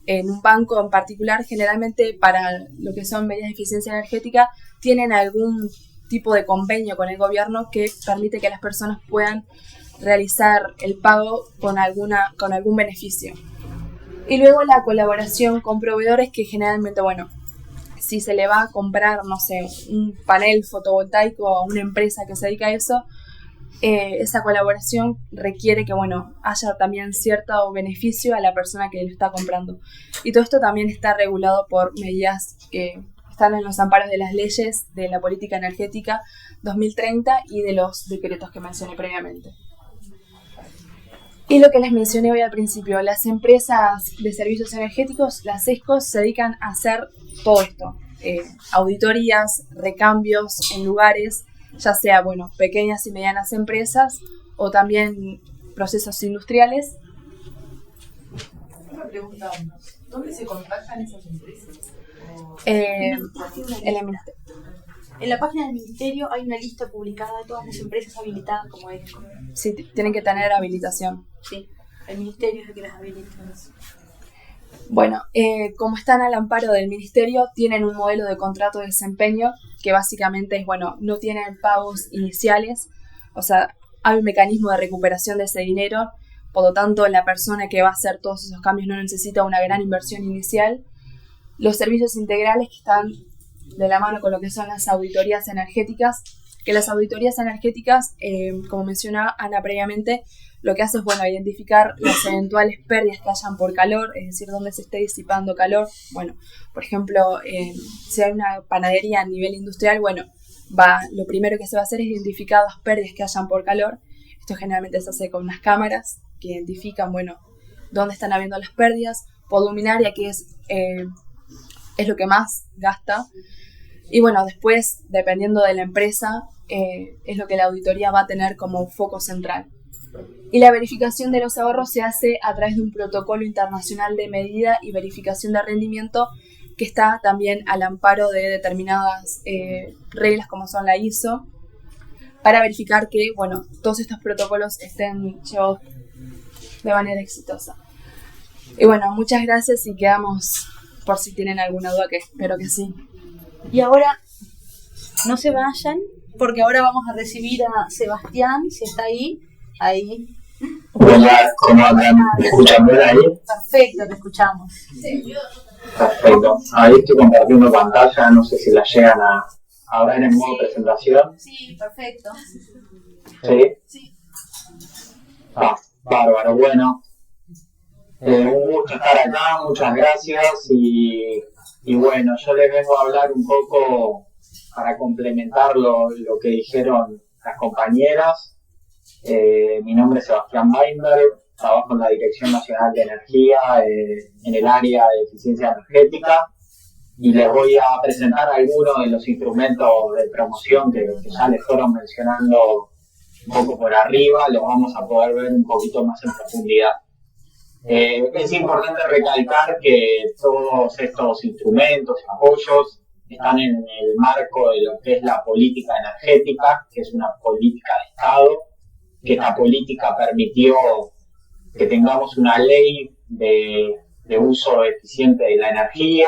en un banco en particular, generalmente para lo que son medidas de eficiencia energética, tienen algún tipo de convenio con el gobierno que permite que las personas puedan realizar el pago con algún beneficio. Y luego la colaboración con proveedores, que generalmente, bueno, si se le va a comprar, no sé, un panel fotovoltaico a una empresa que se dedica a eso, esa colaboración requiere que, bueno, haya también cierto beneficio a la persona que lo está comprando. Y todo esto también está regulado por medidas que están en los amparos de las leyes de la política energética 2030 y de los decretos que mencioné previamente. Y lo que les mencioné hoy al principio, las empresas de servicios energéticos, las ESCOs, se dedican a hacer todo esto, auditorías, recambios en lugares, ya sea, bueno, pequeñas y medianas empresas o también procesos industriales. Una pregunta, ¿dónde se contactan esas empresas? En el ministerio. En la página del Ministerio hay una lista publicada de todas las empresas habilitadas como ESCO. Sí, tienen que tener habilitación. Sí, el Ministerio es el que las habilita. Bueno, como están al amparo del Ministerio, tienen un modelo de contrato de desempeño que básicamente es, bueno, no tienen pagos iniciales, o sea, hay un mecanismo de recuperación de ese dinero, por lo tanto, la persona que va a hacer todos esos cambios no necesita una gran inversión inicial. Los servicios integrales que están de la mano con lo que son las auditorías energéticas, que las auditorías energéticas, como mencionaba Ana previamente, lo que hace es, bueno, identificar las eventuales pérdidas que hayan por calor, es decir, dónde se esté disipando calor. Bueno, por ejemplo, si hay una panadería a nivel industrial, bueno, lo primero que se va a hacer es identificar las pérdidas que hayan por calor. Esto generalmente se hace con unas cámaras que identifican, bueno, dónde están habiendo las pérdidas, por luminaria, que es lo que más gasta. Y bueno, después, dependiendo de la empresa, es lo que la auditoría va a tener como foco central. Y la verificación de los ahorros se hace a través de un protocolo internacional de medida y verificación de rendimiento que está también al amparo de determinadas reglas como son la ISO, para verificar que, bueno, todos estos protocolos estén llevados de manera exitosa. Y bueno, muchas gracias y quedamos por si tienen alguna duda, que espero que sí. Y ahora, no se vayan, porque ahora vamos a recibir a Sebastián, si está ahí. Hola, ¿cómo andan? ¿Me escuchan bien ahí? Perfecto, te escuchamos. Perfecto. Ahí estoy compartiendo pantalla, no sé si la llegan a ver en modo presentación. Sí, perfecto. ¿Sí? Sí. Bárbaro, bueno. Un gusto estar acá, muchas gracias y bueno, yo les vengo a hablar un poco para complementar lo que dijeron las compañeras. Mi nombre es Sebastián Weinberg, trabajo en la Dirección Nacional de Energía en el área de eficiencia energética y les voy a presentar algunos de los instrumentos de promoción que ya les fueron mencionando un poco por arriba, los vamos a poder ver un poquito más en profundidad. Es importante recalcar que todos estos instrumentos y apoyos están en el marco de lo que es la política energética, que es una política de Estado, que esta política permitió que tengamos una ley de uso eficiente de la energía,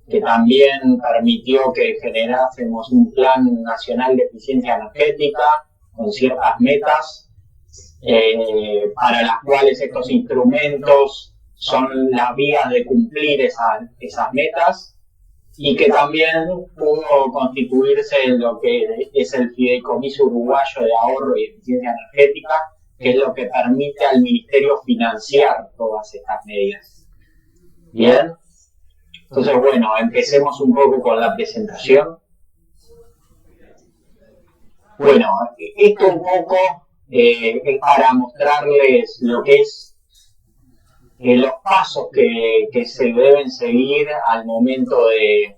que también permitió que generásemos un plan nacional de eficiencia energética con ciertas metas, para las cuales estos instrumentos son las vías de cumplir esas metas, y que también pudo constituirse en lo que es el Fideicomiso Uruguayo de Ahorro y Eficiencia Energética, que es lo que permite al Ministerio financiar todas estas medidas. Bien, entonces bueno, empecemos un poco con la presentación. Bueno, esto un poco es para mostrarles lo que es los pasos que se deben seguir al momento de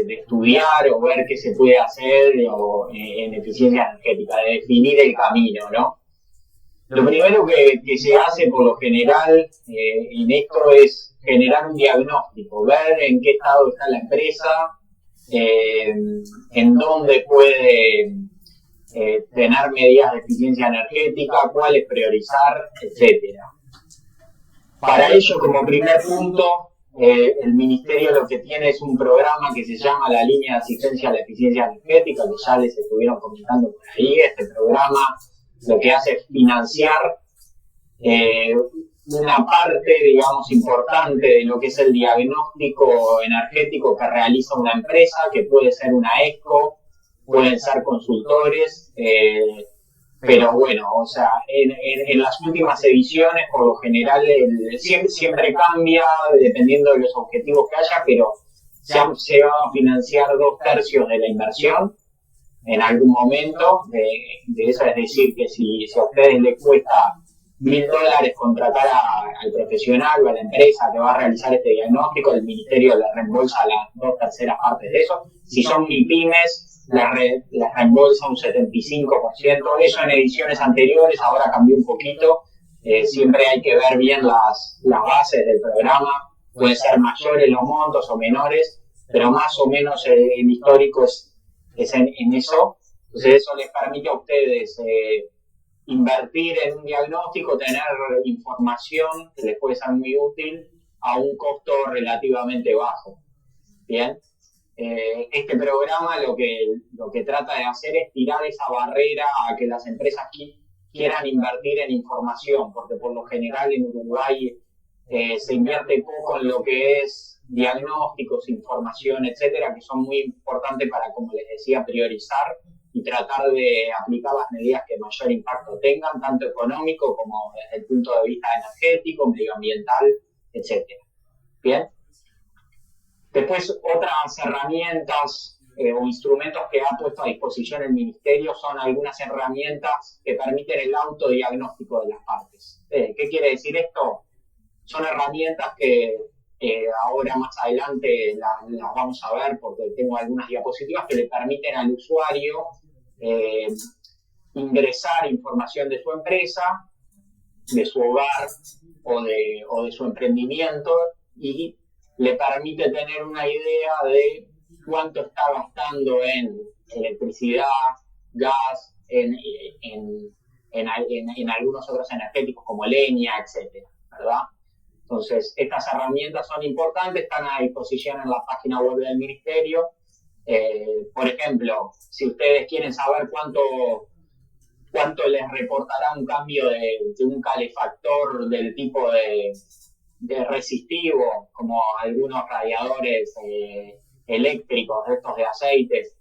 estudiar o ver qué se puede hacer en eficiencia energética, de definir el camino, ¿no? Lo primero que se hace por lo general en esto es generar un diagnóstico, ver en qué estado está la empresa, en dónde puede tener medidas de eficiencia energética, cuáles priorizar, etcétera. Para ello, como primer punto, el Ministerio lo que tiene es un programa que se llama la Línea de Asistencia a la Eficiencia Energética, que ya les estuvieron comentando por ahí. Este programa lo que hace es financiar una parte, digamos, importante de lo que es el diagnóstico energético que realiza una empresa, que puede ser una ESCO, pueden ser consultores, pero bueno, o sea, en las últimas ediciones, por lo general, siempre cambia dependiendo de los objetivos que haya, pero se han llegado a financiar 2/3 de la inversión en algún momento de eso. Es decir, que si a ustedes les cuesta $1.000 contratar al profesional o a la empresa que va a realizar este diagnóstico, el Ministerio le reembolsa las 2/3 partes de eso. Si son MIPYMES, les reembolsa un 75%. Eso en ediciones anteriores, ahora cambió un poquito. Siempre hay que ver bien las bases del programa. Pueden ser mayores los montos o menores, pero más o menos el histórico es en eso. Entonces eso les permite a ustedes invertir en un diagnóstico, tener información que les puede ser muy útil a un costo relativamente bajo. Bien. Este programa lo que trata de hacer es tirar esa barrera a que las empresas quieran invertir en información, porque por lo general en Uruguay se invierte poco en lo que es diagnósticos, información, etcétera, que son muy importantes para, como les decía, priorizar y tratar de aplicar las medidas que mayor impacto tengan, tanto económico como desde el punto de vista energético, medioambiental, etcétera. Bien. Después, otras herramientas o instrumentos que ha puesto a disposición el Ministerio son algunas herramientas que permiten el autodiagnóstico de las partes. ¿Qué quiere decir esto? Son herramientas que ahora más adelante las vamos a ver porque tengo algunas diapositivas que le permiten al usuario ingresar información de su empresa, de su hogar o de su emprendimiento, y le permite tener una idea de cuánto está gastando en electricidad, gas, en algunos otros energéticos como leña, etcétera, ¿verdad? Entonces, estas herramientas son importantes, están a disposición en la página web del Ministerio. Por ejemplo, si ustedes quieren saber cuánto les reportará un cambio de un calefactor del tipo de resistivo, como algunos radiadores eléctricos de estos de aceites,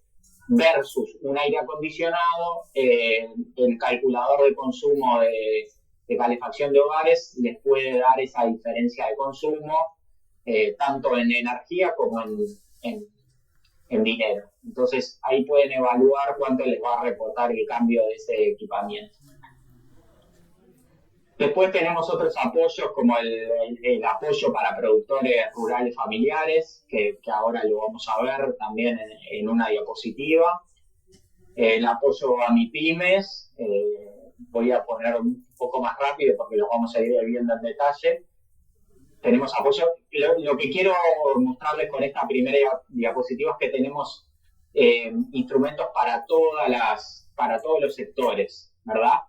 versus un aire acondicionado, el calculador de consumo de calefacción de hogares les puede dar esa diferencia de consumo, tanto en energía como en dinero. Entonces ahí pueden evaluar cuánto les va a reportar el cambio de ese equipamiento. Después tenemos otros apoyos como el apoyo para productores rurales familiares, que ahora lo vamos a ver también en una diapositiva. El apoyo a MIPYMES, voy a poner un poco más rápido porque los vamos a ir viendo en detalle. Tenemos apoyo. Lo que quiero mostrarles con esta primera diapositiva es que tenemos instrumentos para todos los sectores, ¿verdad?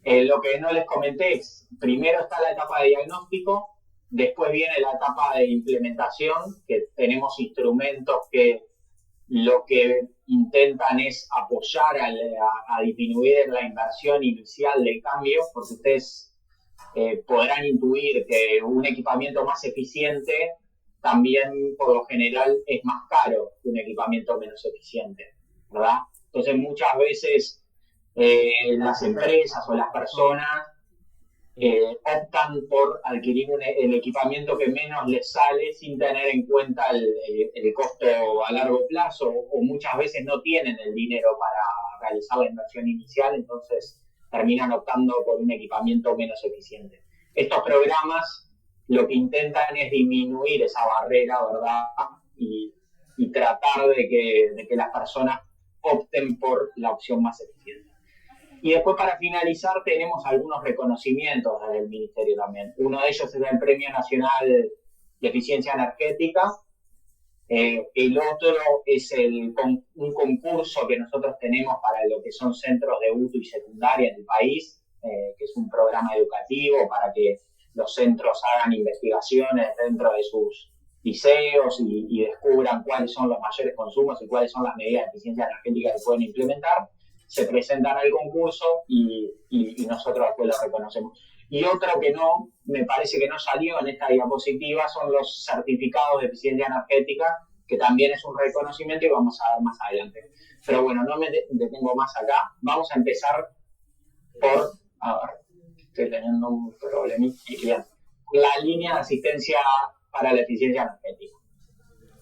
Lo que no les comenté es, primero está la etapa de diagnóstico, después viene la etapa de implementación, que tenemos instrumentos que lo que intentan es apoyar a disminuir la inversión inicial del cambio, porque ustedes podrán intuir que un equipamiento más eficiente también por lo general es más caro que un equipamiento menos eficiente, ¿verdad? Entonces muchas veces las empresas o las personas optan por adquirir el equipamiento que menos les sale sin tener en cuenta el costo a largo plazo, o muchas veces no tienen el dinero para realizar la inversión inicial, entonces terminan optando por un equipamiento menos eficiente. Estos programas lo que intentan es disminuir esa barrera, ¿verdad? Y tratar de que las personas opten por la opción más eficiente. Y después, para finalizar, tenemos algunos reconocimientos del Ministerio también. Uno de ellos es el Premio Nacional de Eficiencia Energética. El otro es un concurso que nosotros tenemos para lo que son centros de UTU y secundaria en el país, que es un programa educativo para que los centros hagan investigaciones dentro de sus liceos y descubran cuáles son los mayores consumos y cuáles son las medidas de eficiencia energética que pueden implementar. Se presentan al concurso y nosotros después lo reconocemos. Y otro que no, me parece que no salió en esta diapositiva, son los certificados de eficiencia energética, que también es un reconocimiento y vamos a ver más adelante. Pero bueno, no me detengo más acá. Vamos a empezar por, a ver, estoy teniendo un problemita, la línea de asistencia para la eficiencia energética.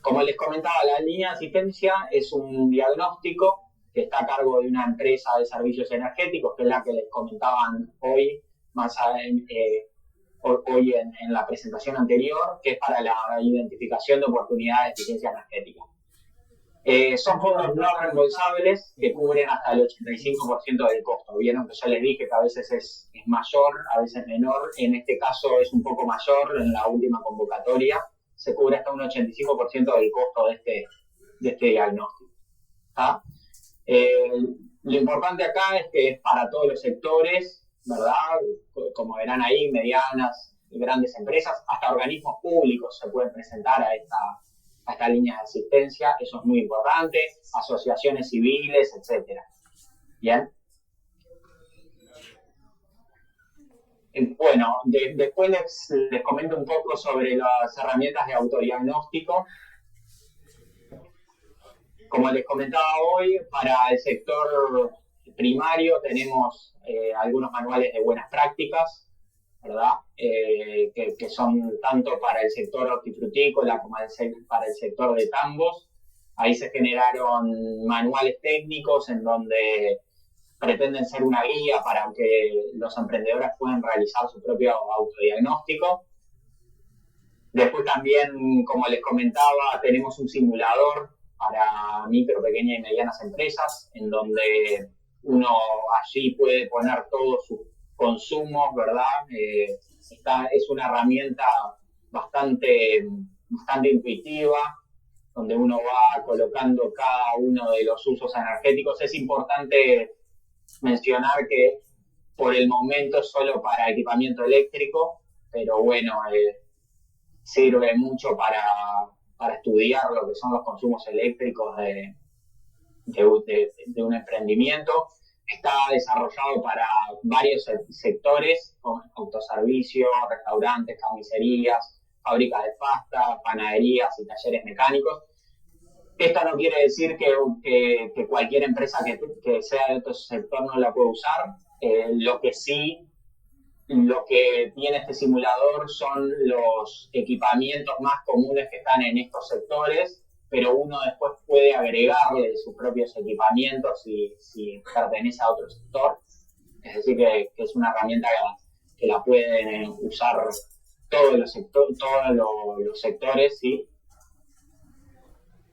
Como les comentaba, la línea de asistencia es un diagnóstico que está a cargo de una empresa de servicios energéticos, que es la que les comentaban hoy, hoy en la presentación anterior, que es para la identificación de oportunidades de eficiencia energética. Son fondos no reembolsables que cubren hasta el 85% del costo. Vieron que yo les dije que a veces es mayor, a veces menor. En este caso es un poco mayor. En la última convocatoria se cubre hasta un 85% del costo de este diagnóstico. ¿Ah? Lo importante acá es que es para todos los sectores, ¿verdad? Como verán ahí, medianas y grandes empresas, hasta organismos públicos se pueden presentar a esta línea de asistencia. Eso es muy importante, asociaciones civiles, etcétera. ¿Bien? Bueno, después les comento un poco sobre las herramientas de autodiagnóstico. Como les comentaba hoy, para el sector primario tenemos algunos manuales de buenas prácticas, ¿verdad? Que son tanto para el sector hortifrutícola como para el sector de tambos. Ahí se generaron manuales técnicos en donde pretenden ser una guía para que los emprendedores puedan realizar su propio autodiagnóstico. Después también, como les comentaba, tenemos un simulador para micro, pequeñas y medianas empresas, en donde uno allí puede poner todos sus consumos, ¿verdad? Es una herramienta bastante intuitiva, donde uno va colocando cada uno de los usos energéticos. Es importante mencionar que por el momento es solo para equipamiento eléctrico, pero bueno, sirve mucho para estudiar lo que son los consumos eléctricos de un emprendimiento. Está desarrollado para varios sectores, como autoservicio, restaurantes, carnicerías, fábricas de pasta, panaderías y talleres mecánicos. Esto no quiere decir que cualquier empresa que sea de otro sector no la puede usar. Lo que tiene este simulador son los equipamientos más comunes que están en estos sectores, pero uno después puede agregarle sus propios equipamientos si pertenece a otro sector. Es decir, que es una herramienta que la pueden usar todos los sectores, ¿sí?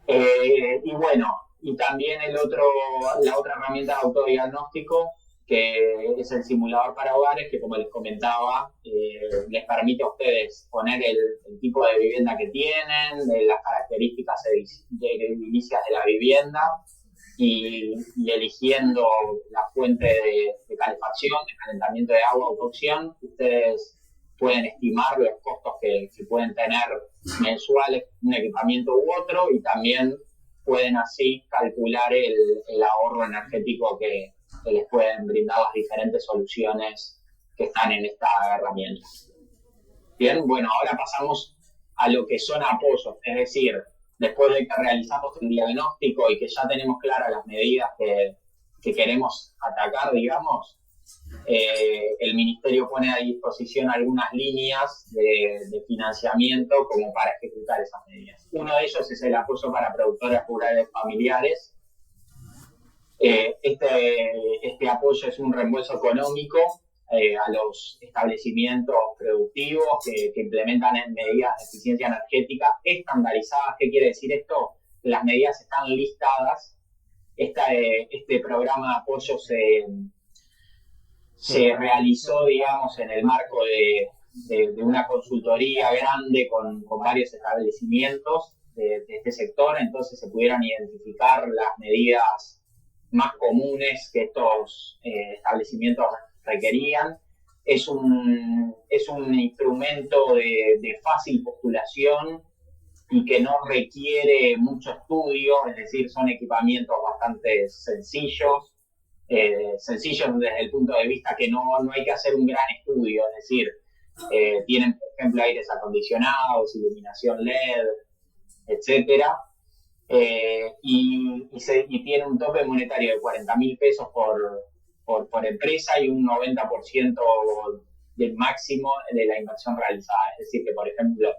Y bueno, y también la otra herramienta de autodiagnóstico, que es el simulador para hogares, que como les comentaba, les permite a ustedes poner el tipo de vivienda que tienen, las características edilicias de la vivienda y eligiendo la fuente de calefacción, de calentamiento de agua o cocción. Ustedes pueden estimar los costos que pueden tener mensuales un equipamiento u otro, y también pueden así calcular el ahorro energético que les pueden brindar las diferentes soluciones que están en esta herramienta. Bien, bueno, ahora pasamos a lo que son apoyos, es decir, después de que realizamos el diagnóstico y que ya tenemos claras las medidas que queremos atacar, digamos, el Ministerio pone a disposición algunas líneas de financiamiento como para ejecutar esas medidas. Uno de ellos es el apoyo para productores rurales familiares. Este apoyo es un reembolso económico a los establecimientos productivos que implementan medidas de eficiencia energética estandarizadas. ¿Qué quiere decir esto? Las medidas están listadas. Este programa de apoyo se realizó, digamos, en el marco de una consultoría grande con varios establecimientos de este sector. Entonces se pudieron identificar las medidas más comunes que estos establecimientos requerían. Es un instrumento de fácil postulación y que no requiere mucho estudio, es decir, son equipamientos bastante sencillos desde el punto de vista que no hay que hacer un gran estudio, es decir, tienen, por ejemplo, aires acondicionados, iluminación LED, etcétera. Y tiene un tope monetario de 40.000 pesos por empresa y un 90% del máximo de la inversión realizada. Es decir, que por ejemplo,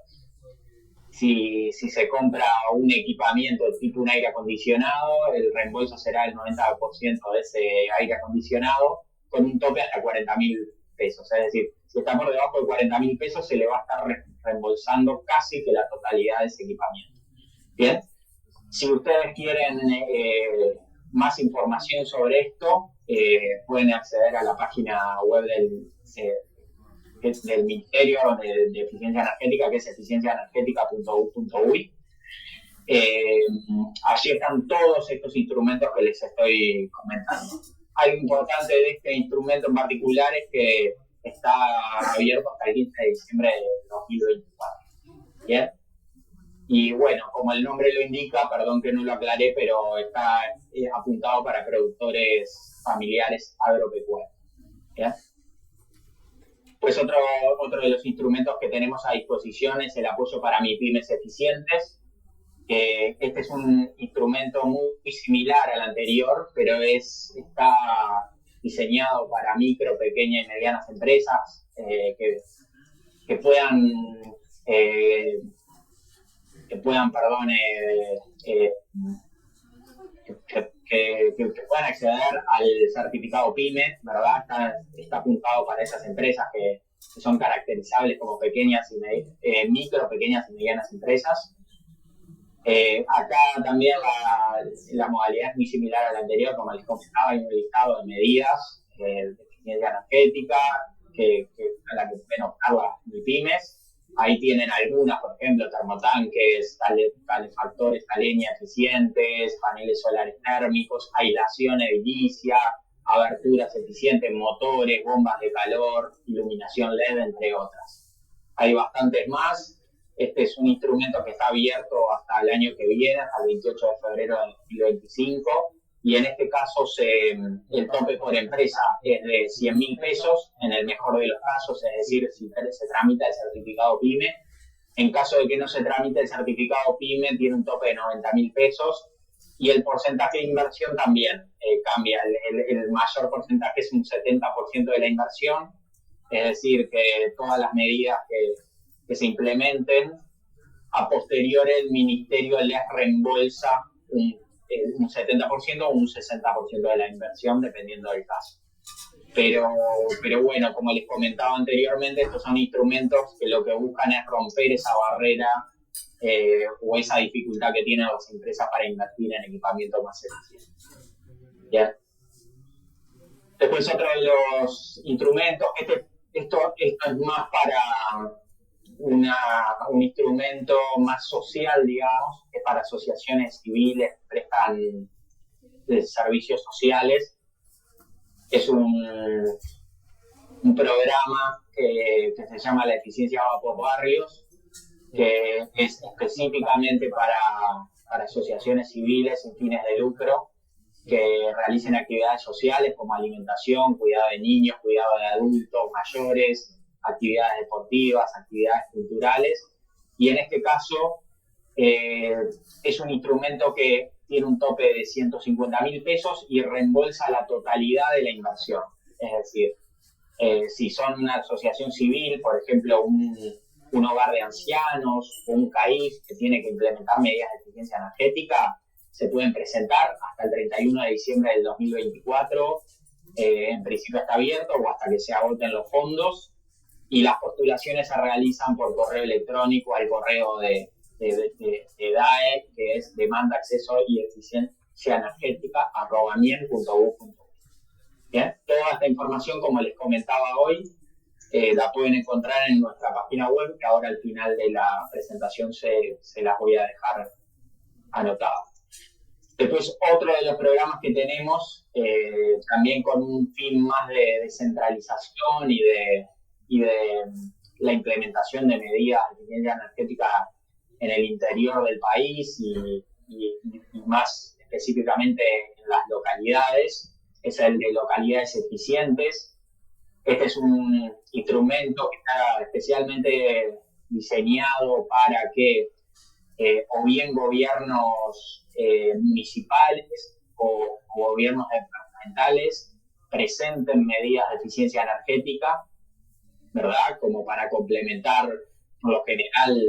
si se compra un equipamiento tipo un aire acondicionado, el reembolso será el 90% de ese aire acondicionado con un tope hasta 40.000 pesos. Es decir, si está por debajo de 40.000 pesos se le va a estar reembolsando casi que la totalidad de ese equipamiento. Bien. Si ustedes quieren más información sobre esto, pueden acceder a la página web del Ministerio de Eficiencia Energética, que es eficienciaenergetica.ui. Allí están todos estos instrumentos que les estoy comentando. Algo importante de este instrumento en particular es que está abierto hasta el 15 de diciembre de 2024. ¿Bien? Y bueno, como el nombre lo indica, perdón que no lo aclaré, pero está apuntado para productores familiares agropecuarios. ¿Bien? Pues otro de los instrumentos que tenemos a disposición es el apoyo para MIPYMES eficientes. Este es un instrumento muy similar al anterior, pero está diseñado para micro, pequeñas y medianas empresas que puedan puedan acceder al certificado PYME, ¿verdad? Está apuntado para esas empresas que son caracterizables como micro, pequeñas y medianas empresas. Acá también la modalidad es muy similar a la anterior, como les comentaba, hay un listado de medidas de eficiencia energética a la que pueden optar las MIPYMES. Ahí tienen algunas, por ejemplo, termotanques, calefactores a leña eficientes, paneles solares térmicos, aislación edilicia, aberturas eficientes, motores, bombas de calor, iluminación LED, entre otras. Hay bastantes más. Este es un instrumento que está abierto hasta el año que viene, hasta el 28 de febrero de 2025. Y en este caso el tope por empresa es de 100.000 pesos, en el mejor de los casos, es decir, si se tramita el certificado PYME. En caso de que no se tramite el certificado PYME, tiene un tope de 90.000 pesos y el porcentaje de inversión también cambia. El mayor porcentaje es un 70% de la inversión, es decir, que todas las medidas que se implementen, a posteriori el Ministerio les reembolsa un 70% o un 60% de la inversión, dependiendo del caso. Pero bueno, como les comentaba anteriormente, estos son instrumentos que lo que buscan es romper esa barrera o esa dificultad que tienen las empresas para invertir en equipamiento más eficiente. ¿Bien? Después otro de los instrumentos, esto es más para un instrumento más social, digamos, que para asociaciones civiles que prestan servicios sociales. Es un programa que se llama La Eficiencia Va por Barrios, que es específicamente para asociaciones civiles sin fines de lucro, que realicen actividades sociales como alimentación, cuidado de niños, cuidado de adultos mayores, actividades deportivas, actividades culturales. Y en este caso es un instrumento que tiene un tope de 150.000 pesos y reembolsa la totalidad de la inversión. Es decir, si son una asociación civil, por ejemplo, un hogar de ancianos o un CAIF que tiene que implementar medidas de eficiencia energética, se pueden presentar hasta el 31 de diciembre del 2024. En principio está abierto o hasta que se agoten los fondos, y las postulaciones se realizan por correo electrónico al correo de DAE, que es Demanda, Acceso y Eficiencia Energética @mien.gov.uy. Bien, toda esta información, como les comentaba hoy, la pueden encontrar en nuestra página web, que ahora al final de la presentación se las voy a dejar anotadas. Después, otro de los programas que tenemos, también con un fin más de descentralización y de la implementación de medidas de eficiencia energética en el interior del país y más específicamente en las localidades, es el de localidades eficientes. Este es un instrumento que está especialmente diseñado para que o bien gobiernos municipales o gobiernos departamentales presenten medidas de eficiencia energética, ¿verdad? Como para complementar por lo general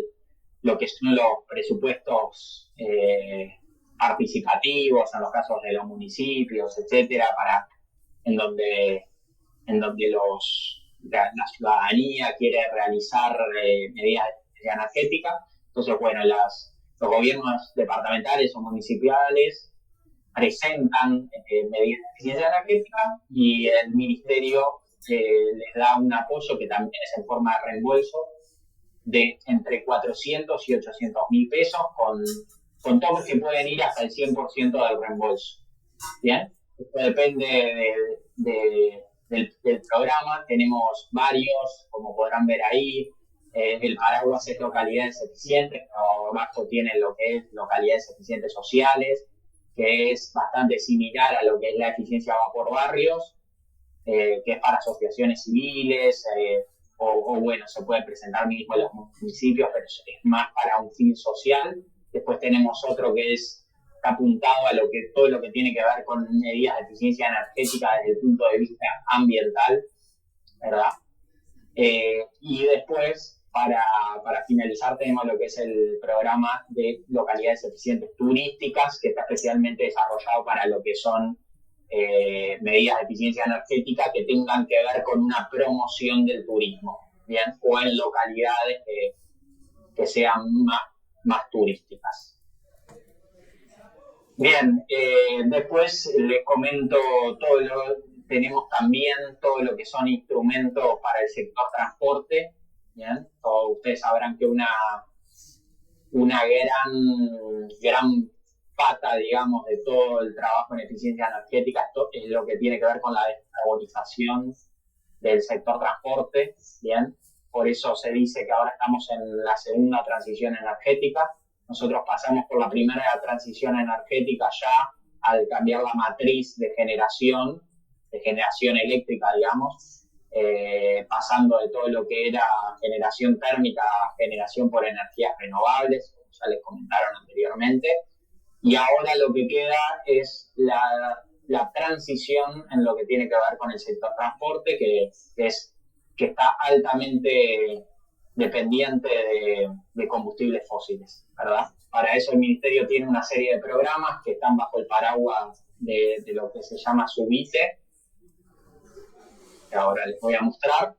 lo que son los presupuestos participativos en los casos de los municipios, etcétera, en donde la ciudadanía quiere realizar medidas de eficiencia energética. Entonces, bueno, los gobiernos departamentales o municipales presentan medidas de eficiencia energética y el ministerio les da un apoyo que también es en forma de reembolso de entre 400 y 800.000 pesos con topes que pueden ir hasta el 100% del reembolso. ¿Bien? Esto depende del programa. Tenemos varios, como podrán ver ahí. El paraguas es localidades eficientes, pero abajo tiene lo que es localidades eficientes sociales, que es bastante similar a lo que es la eficiencia por barrios, que es para asociaciones civiles, o bueno, se puede presentar mismo en los municipios, pero es más para un fin social. Después tenemos otro que está apuntado a todo lo que tiene que ver con medidas de eficiencia energética desde el punto de vista ambiental, ¿verdad? Y después, para finalizar, tenemos lo que es el programa de localidades eficientes turísticas, que está especialmente desarrollado para lo que son medidas de eficiencia energética que tengan que ver con una promoción del turismo, ¿bien? O en localidades que sean más turísticas. Bien, después les comento tenemos también todo lo que son instrumentos para el sector transporte, ¿bien? Ustedes sabrán que una gran pata, digamos, de todo el trabajo en eficiencia energética es lo que tiene que ver con la descarbonización del sector transporte, ¿bien? Por eso se dice que ahora estamos en la segunda transición energética. Nosotros pasamos por la primera transición energética ya al cambiar la matriz de generación eléctrica, digamos, pasando de todo lo que era generación térmica a generación por energías renovables, como ya les comentaron anteriormente. Y ahora lo que queda es la transición en lo que tiene que ver con el sector transporte, que está altamente dependiente de combustibles fósiles, ¿verdad? Para eso el Ministerio tiene una serie de programas que están bajo el paraguas de lo que se llama Subite, que ahora les voy a mostrar.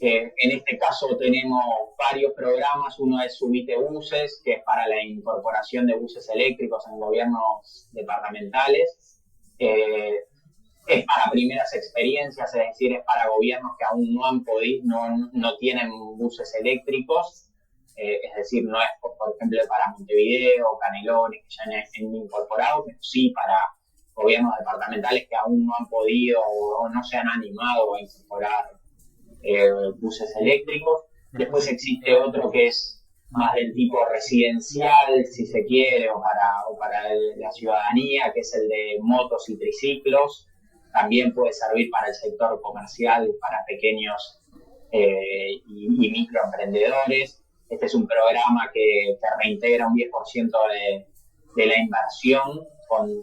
En este caso tenemos varios programas. Uno es Subite Buses, que es para la incorporación de buses eléctricos en gobiernos departamentales. Es para primeras experiencias, es decir, es para gobiernos que aún no han podido, no tienen buses eléctricos, es decir, no es, por ejemplo, para Montevideo o Canelones, que ya han incorporado, pero sí para gobiernos departamentales que aún no han podido o no se han animado a incorporar buses eléctricos. Después existe otro que es más del tipo residencial, si se quiere, o para la ciudadanía, que es el de motos y triciclos. También puede servir para el sector comercial, para pequeños y microemprendedores. Este es un programa que reintegra un 10% de la inversión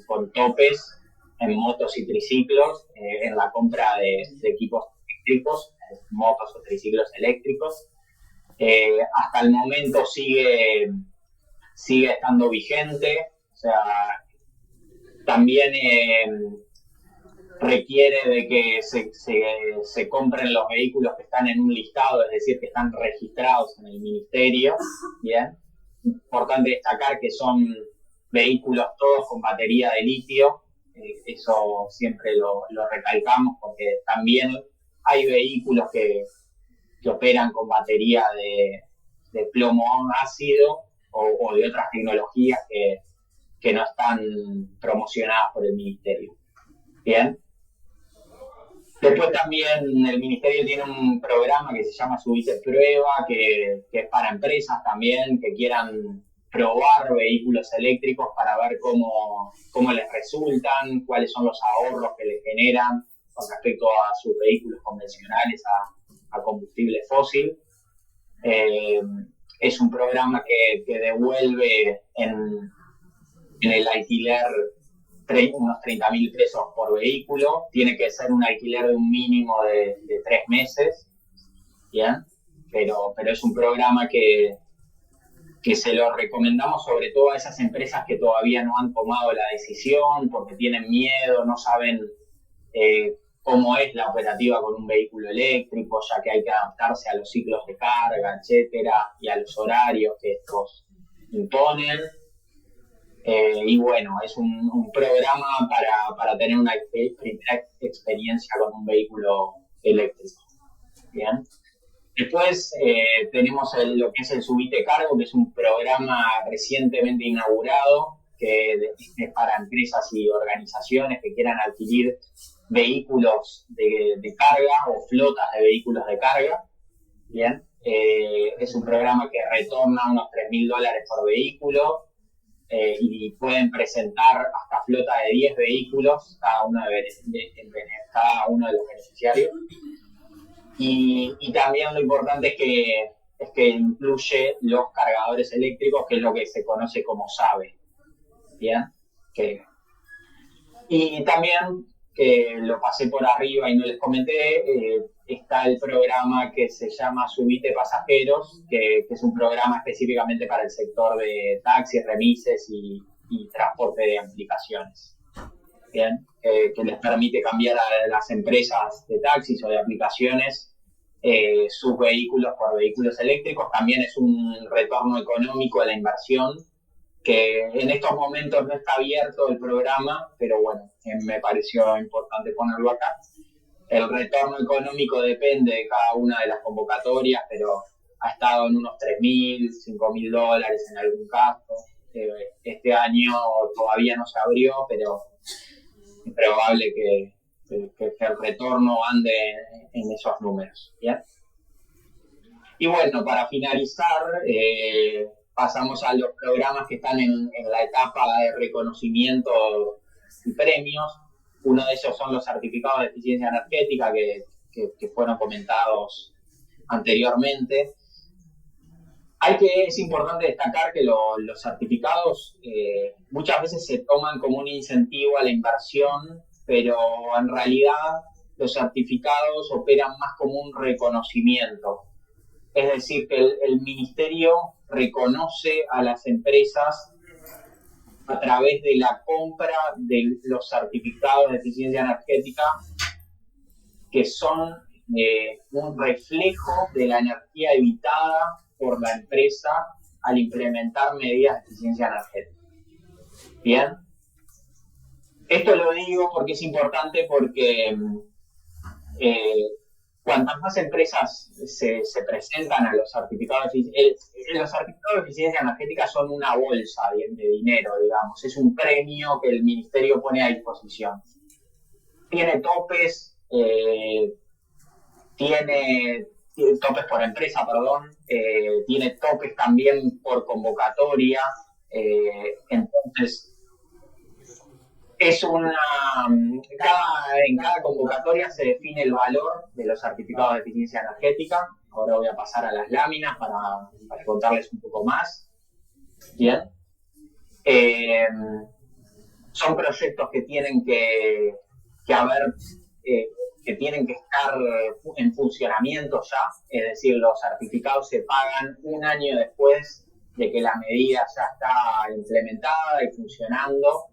con topes en motos y triciclos, en la compra de equipos eléctricos, motos o triciclos eléctricos. Hasta el momento sigue estando vigente, o sea, también requiere de que se compren los vehículos que están en un listado, es decir, que están registrados en el ministerio, ¿bien? Importante destacar que son vehículos todos con batería de litio, eso siempre lo recalcamos porque también hay vehículos que operan con batería de plomo ácido o de otras tecnologías que no están promocionadas por el ministerio. Bien. Después también el ministerio tiene un programa que se llama Subite Prueba, que es para empresas también que quieran probar vehículos eléctricos para ver cómo les resultan, cuáles son los ahorros que les generan con respecto a sus vehículos convencionales a combustible fósil. Es un programa que devuelve en el alquiler unos 30.000 pesos por vehículo. Tiene que ser un alquiler de un mínimo de 3 meses, ¿bien? Pero es un programa que se lo recomendamos sobre todo a esas empresas que todavía no han tomado la decisión porque tienen miedo, no saben cómo es la operativa con un vehículo eléctrico, ya que hay que adaptarse a los ciclos de carga, etcétera, y a los horarios que estos imponen. Y bueno, es un programa para tener una primera experiencia con un vehículo eléctrico. Bien. Después tenemos lo que es el Subite Cargo, que es un programa recientemente inaugurado, que es para empresas y organizaciones que quieran adquirir vehículos de carga o flotas de vehículos de carga. Bien. Es un programa que retorna unos $3.000 por vehículo. Y pueden presentar hasta flota de 10 vehículos cada uno de los beneficiarios. Y también lo importante es que incluye los cargadores eléctricos, que es lo que se conoce como SAVE. ¿Bien? Y también, que lo pasé por arriba y no les comenté, está el programa que se llama Subite Pasajeros, que es un programa específicamente para el sector de taxis, remises y transporte de aplicaciones. Bien, que les permite cambiar a las empresas de taxis o de aplicaciones sus vehículos por vehículos eléctricos. También es un retorno económico a la inversión, que en estos momentos no está abierto el programa, pero bueno, me pareció importante ponerlo acá. El retorno económico depende de cada una de las convocatorias, pero ha estado en unos $3.000, $5.000 en algún caso. Este año todavía no se abrió, pero es probable que el retorno ande en esos números. ¿Bien? Y bueno, para finalizar, pasamos a los programas que están en la etapa de reconocimiento y premios. Uno de ellos son los certificados de eficiencia energética que fueron comentados anteriormente. Es importante destacar que los certificados muchas veces se toman como un incentivo a la inversión, pero en realidad los certificados operan más como un reconocimiento. Es decir, que el ministerio reconoce a las empresas a través de la compra de los certificados de eficiencia energética, que son un reflejo de la energía evitada por la empresa al implementar medidas de eficiencia energética. Bien. Esto lo digo porque es importante, porque cuantas más empresas se presentan a los certificados de los certificados de eficiencia energética son una bolsa de dinero, digamos. Es un premio que el ministerio pone a disposición. Tiene topes, tiene tiene topes por empresa, perdón, tiene topes también por convocatoria, entonces es en cada convocatoria se define el valor de los certificados de eficiencia energética. Ahora voy a pasar a las láminas para contarles un poco más. Bien. Son proyectos que tienen que tienen que estar en funcionamiento ya, es decir, los certificados se pagan un año después de que la medida ya está implementada y funcionando.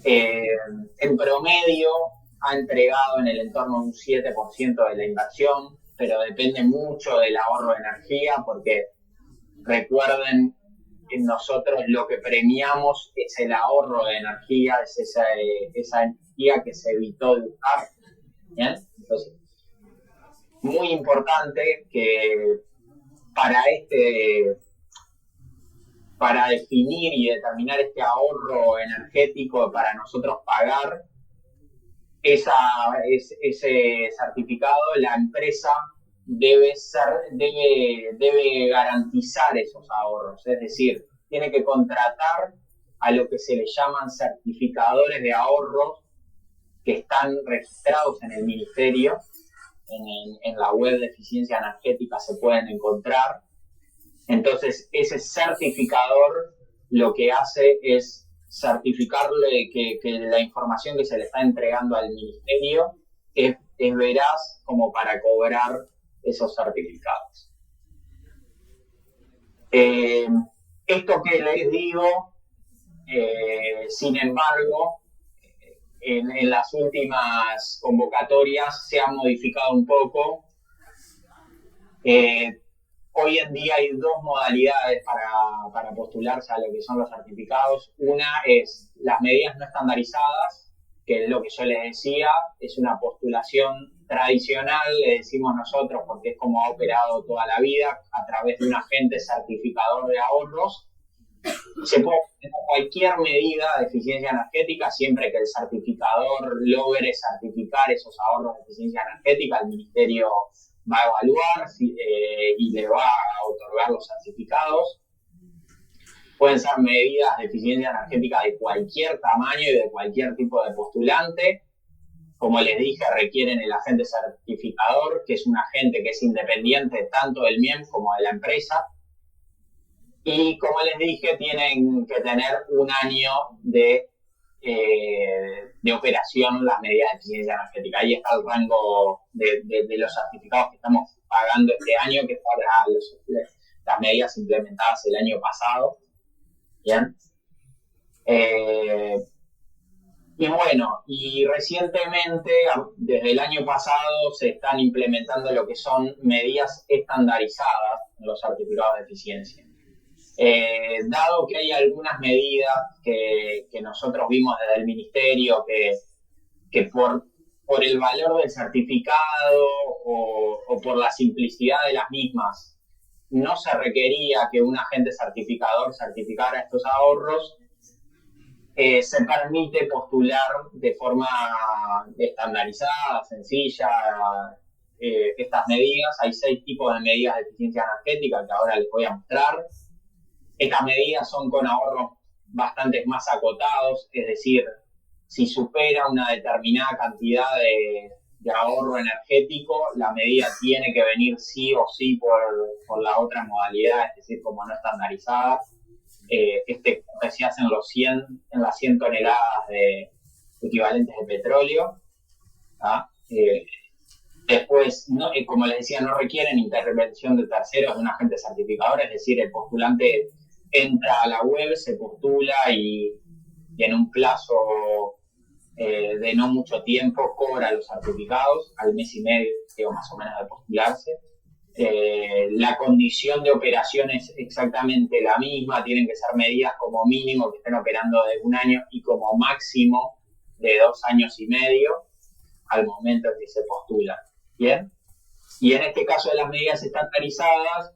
En promedio ha entregado en el entorno de un 7% de la inversión, pero depende mucho del ahorro de energía, porque recuerden que nosotros lo que premiamos es el ahorro de energía, es esa energía que se evitó de usar. ¿Bien? Entonces, muy importante que para definir y determinar este ahorro energético para nosotros pagar ese certificado, la empresa debe garantizar esos ahorros, es decir, tiene que contratar a lo que se le llaman certificadores de ahorros que están registrados en el ministerio, en la web de eficiencia energética se pueden encontrar. Entonces, ese certificador lo que hace es certificarle que la información que se le está entregando al ministerio es veraz como para cobrar esos certificados. Esto que les digo, sin embargo, en las últimas convocatorias se ha modificado un poco. Hoy en día hay dos modalidades para postularse a lo que son los certificados. Una es las medidas no estandarizadas, que es lo que yo les decía, es una postulación tradicional, le decimos nosotros, porque es como ha operado toda la vida, a través de un agente certificador de ahorros. Se puede presentar cualquier medida de eficiencia energética siempre que el certificador logre certificar esos ahorros de eficiencia energética. El ministerio va a evaluar y le va a otorgar los certificados. Pueden ser medidas de eficiencia energética de cualquier tamaño y de cualquier tipo de postulante. Como les dije, requieren el agente certificador, que es un agente que es independiente tanto del MIEM como de la empresa. Y como les dije, tienen que tener un año de operación las medidas de eficiencia energética. Ahí está el rango de los certificados que estamos pagando este año, que es para las medidas implementadas el año pasado. Bien. Y bueno, y recientemente, desde el año pasado, se están implementando lo que son medidas estandarizadas en los certificados de eficiencia. Dado que hay algunas medidas que nosotros vimos desde el ministerio que por el valor del certificado o por la simplicidad de las mismas no se requería que un agente certificador certificara estos ahorros, se permite postular de forma estandarizada, sencilla, estas medidas. Hay 6 tipos de medidas de eficiencia energética que ahora les voy a mostrar. Estas medidas son con ahorros bastante más acotados, es decir, si supera una determinada cantidad de ahorro energético, la medida tiene que venir sí o sí por la otra modalidad, es decir, como no estandarizada. Se hacen en las 100 toneladas de equivalentes de petróleo. Después, como les decía, no requieren intervención de terceros de un agente certificador, es decir, el postulante entra a la web, se postula y en un plazo de no mucho tiempo cobra los certificados, al mes y medio más o menos de postularse. La condición de operación es exactamente la misma, tienen que ser medidas como mínimo que estén operando de 1 año y como máximo de 2 años y medio al momento en que se postulan. ¿Bien? Y en este caso de las medidas estandarizadas,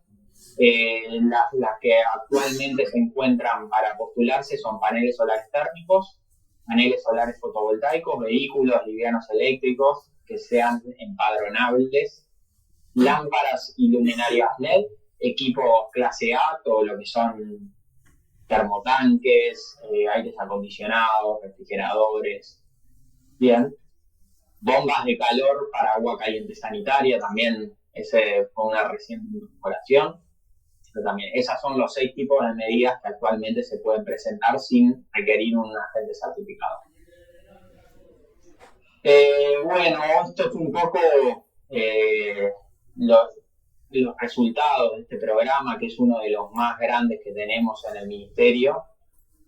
las que actualmente se encuentran para postularse son paneles solares térmicos, paneles solares fotovoltaicos, vehículos livianos eléctricos que sean empadronables lámparas y luminarias LED, equipos clase A, todo lo que son termotanques, aires acondicionados, refrigeradores, bien, bombas de calor para agua caliente sanitaria, también ese fue una reciente incorporación. Pero también, esas son los 6 tipos de medidas que actualmente se pueden presentar sin requerir un agente certificado. Bueno, esto es un poco los resultados de este programa, que es uno de los más grandes que tenemos en el Ministerio.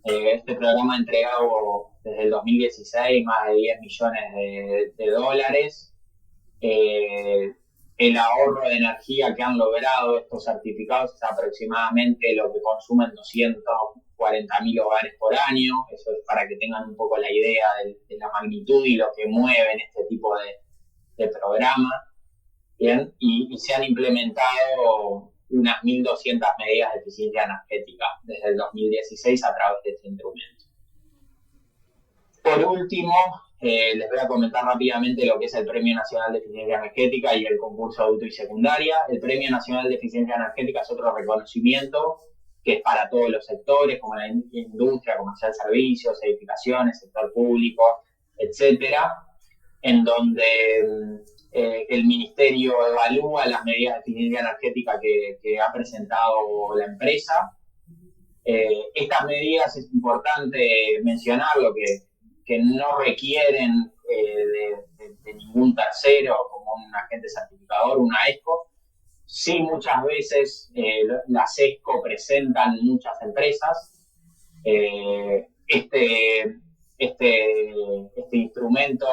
Este programa ha entregado desde el 2016 más de 10 millones de dólares. El ahorro de energía que han logrado estos certificados es aproximadamente lo que consumen 240.000 hogares por año. Eso es para que tengan un poco la idea de la magnitud y lo que mueven este tipo de programas. Bien, y se han implementado unas 1.200 medidas de eficiencia energética desde el 2016 a través de este instrumento. Por último, les voy a comentar rápidamente lo que es el Premio Nacional de Eficiencia Energética y el concurso de adulto y secundaria. El Premio Nacional de Eficiencia Energética es otro reconocimiento que es para todos los sectores, como la industria, comercial, servicios, edificaciones, sector público, etcétera, en donde el Ministerio evalúa las medidas de eficiencia energética que ha presentado la empresa. Estas medidas es importante mencionarlo, que no requieren de ningún tercero como un agente certificador, una ESCO. Sí, muchas veces las ESCO presentan muchas empresas. Este instrumento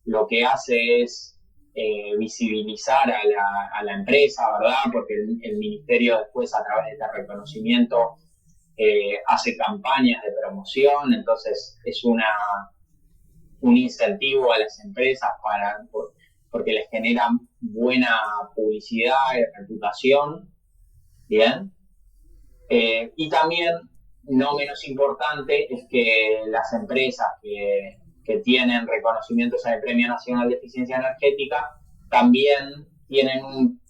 lo que hace es visibilizar a la empresa, ¿verdad? Porque el Ministerio después, a través de este reconocimiento, hace campañas de promoción, entonces es un incentivo a las empresas porque les genera buena publicidad y reputación, ¿bien? Y también, no menos importante, es que las empresas que tienen reconocimientos en el Premio Nacional de Eficiencia Energética también tienen un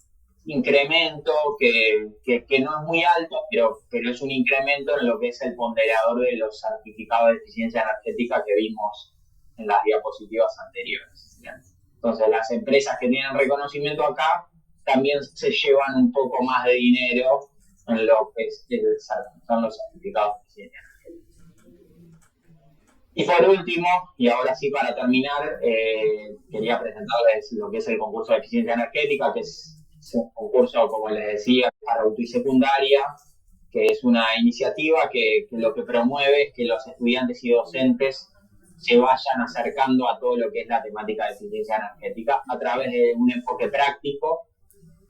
incremento que no es muy alto, pero es un incremento en lo que es el ponderador de los certificados de eficiencia energética que vimos en las diapositivas anteriores. ¿Bien? Entonces, las empresas que tienen reconocimiento acá también se llevan un poco más de dinero en lo que son los certificados de eficiencia energética. Y por último, y ahora sí para terminar, quería presentarles lo que es el concurso de eficiencia energética, que es un concurso, como les decía, para adulto y secundaria, que es una iniciativa que lo que promueve es que los estudiantes y docentes se vayan acercando a todo lo que es la temática de eficiencia energética a través de un enfoque práctico,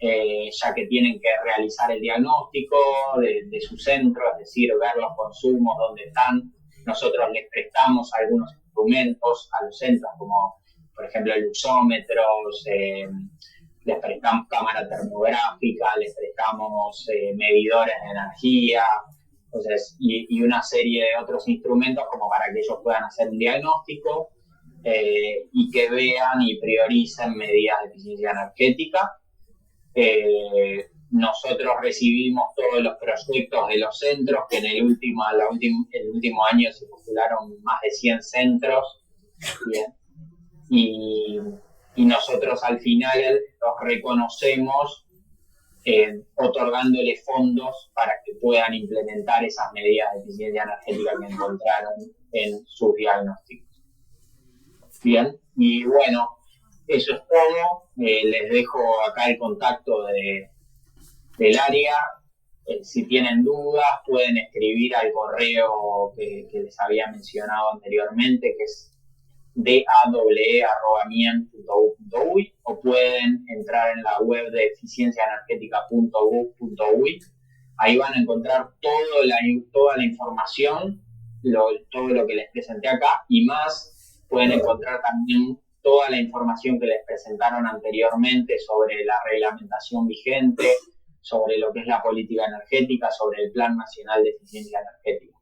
ya que tienen que realizar el diagnóstico de su centro, es decir, ver los consumos, dónde están. Nosotros les prestamos algunos instrumentos a los centros, como por ejemplo luxómetros, les prestamos cámara termográfica, les prestamos medidores de energía, entonces, y una serie de otros instrumentos como para que ellos puedan hacer un diagnóstico y que vean y prioricen medidas de eficiencia energética. Nosotros recibimos todos los proyectos de los centros, que en el último año se postularon más de 100 centros. Bien. Y nosotros al final los reconocemos otorgándole fondos para que puedan implementar esas medidas de eficiencia energética que encontraron en sus diagnósticos. Bien, y bueno, eso es todo. Les dejo acá el contacto del área. Si tienen dudas, pueden escribir al correo que les había mencionado anteriormente, que es dawe@mien.gu.uy, o pueden entrar en la web de eficienciaenergetica.gu.uy. Ahí van a encontrar toda la información, todo lo que les presenté acá y más. Pueden encontrar también toda la información que les presentaron anteriormente sobre la reglamentación vigente, sobre lo que es la política energética, sobre el Plan Nacional de Eficiencia Energética.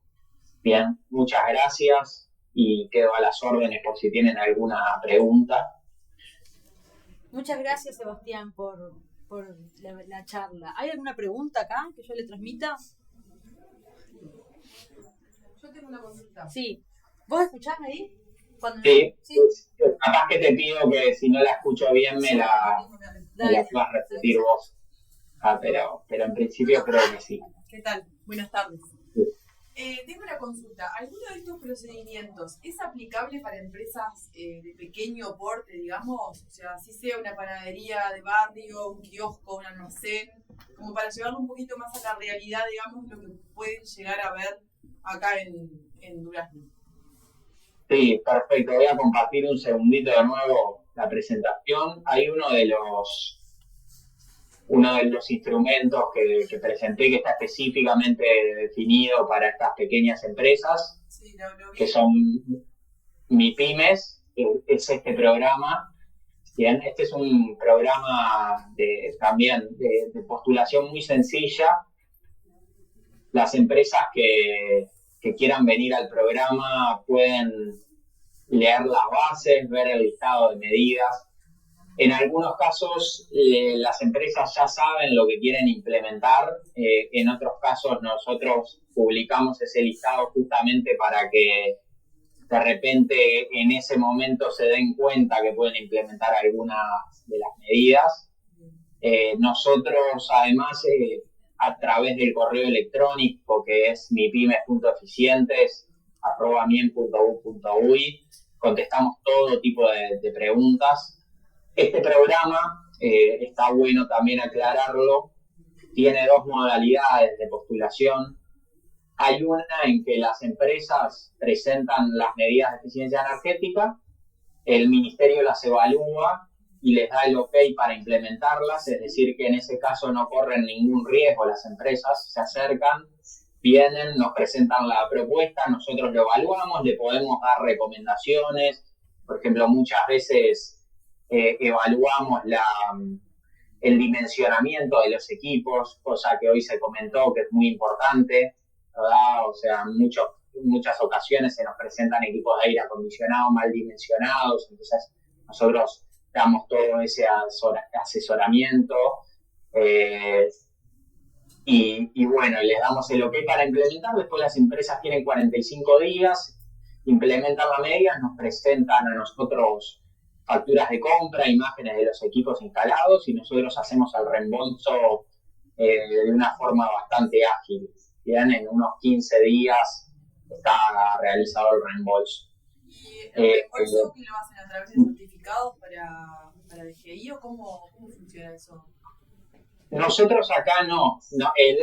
Bien, muchas gracias y quedo a las órdenes por si tienen alguna pregunta. Muchas gracias, Sebastián, por por la charla. ¿Hay alguna pregunta acá que yo le transmita? Yo tengo una consulta. Sí. ¿Vos escuchás ahí? Sí, Sí. capaz que te pido que si no la escucho bien me la puedas repetir vos. Pero en principio creo que sí. ¿Qué tal? Buenas tardes. Sí. Tengo una consulta. ¿Alguno de estos procedimientos es aplicable para empresas de pequeño porte, digamos? O sea, si sea una panadería de barrio, un kiosco, un almacén, como para llevarlo un poquito más a la realidad, digamos, lo que pueden llegar a ver acá en Durazno. Sí, perfecto. Voy a compartir un segundito de nuevo la presentación. Hay uno de los instrumentos que presenté que está específicamente definido para estas pequeñas empresas, Sí, lo vi. que son MIPYMES, que es este programa. Bien, este es un programa también de postulación muy sencilla. Las empresas que quieran venir al programa pueden leer las bases, ver el listado de medidas. En algunos casos las empresas ya saben lo que quieren implementar, en otros casos nosotros publicamos ese listado justamente para que de repente en ese momento se den cuenta que pueden implementar algunas de las medidas. Nosotros además a través del correo electrónico que es mipymes.eficientes@mien.u.uy contestamos todo tipo de preguntas. Este programa, está bueno también aclararlo, tiene dos modalidades de postulación. Hay una en que las empresas presentan las medidas de eficiencia energética, el ministerio las evalúa y les da el ok para implementarlas, es decir, que en ese caso no corren ningún riesgo las empresas, se acercan, vienen, nos presentan la propuesta, nosotros lo evaluamos, le podemos dar recomendaciones, por ejemplo, muchas veces evaluamos el dimensionamiento de los equipos, cosa que hoy se comentó que es muy importante, ¿verdad? O sea, muchas ocasiones se nos presentan equipos de aire acondicionado mal dimensionados, entonces nosotros damos todo ese asesoramiento y bueno, les damos el ok para implementar. Después las empresas tienen 45 días, implementan la medida, nos presentan a nosotros facturas de compra, imágenes de los equipos instalados y nosotros hacemos el reembolso de una forma bastante ágil. Bien, en unos 15 días está realizado el reembolso. ¿Y el reembolso que lo hacen a través de certificados para DGI o cómo funciona eso? Nosotros acá no el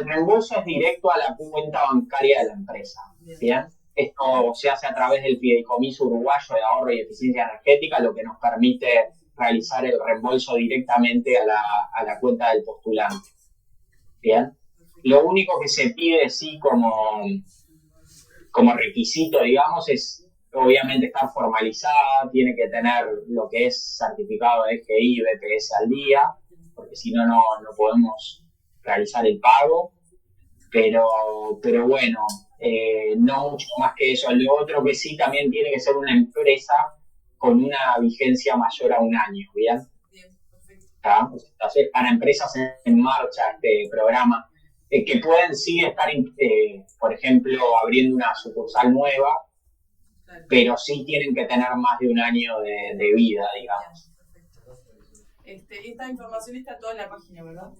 reembolso es directo a la cuenta bancaria de la empresa. Bien. Esto se hace a través del Fideicomiso Uruguayo de Ahorro y Eficiencia Energética, lo que nos permite realizar el reembolso directamente a la cuenta del postulante. Bien. Lo único que se pide, sí, como requisito, digamos, es obviamente estar formalizada, tiene que tener lo que es certificado de EGI y BPS al día, porque si no, no podemos realizar el pago. Pero bueno, no mucho más que eso. Lo otro que sí también tiene que ser una empresa con una vigencia mayor a un año, ¿bien? Bien, perfecto. Entonces, para empresas en marcha este programa, que pueden sí estar, por ejemplo, abriendo una sucursal nueva, Claro. pero sí tienen que tener más de un año de vida, digamos. Perfecto. Esta información está toda en la página, ¿verdad?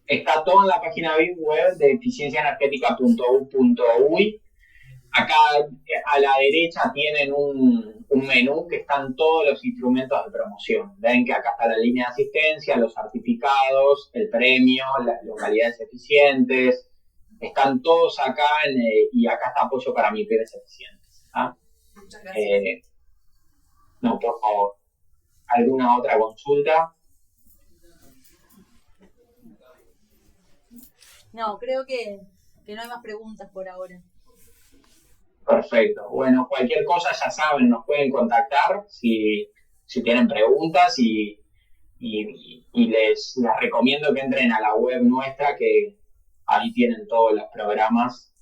Está todo en la página web de eficienciaenergética.u.uy. Acá a la derecha tienen un menú que están todos los instrumentos de promoción. Ven que acá está la línea de asistencia, los certificados, el premio, las localidades eficientes. Están todos acá y acá está apoyo para MIPYMES eficientes. ¿Ah? Muchas gracias. No, por favor. ¿Alguna otra consulta? No, creo que no hay más preguntas por ahora. Perfecto. Bueno, cualquier cosa ya saben, nos pueden contactar si tienen preguntas y les recomiendo que entren a la web nuestra, que ahí tienen todos los programas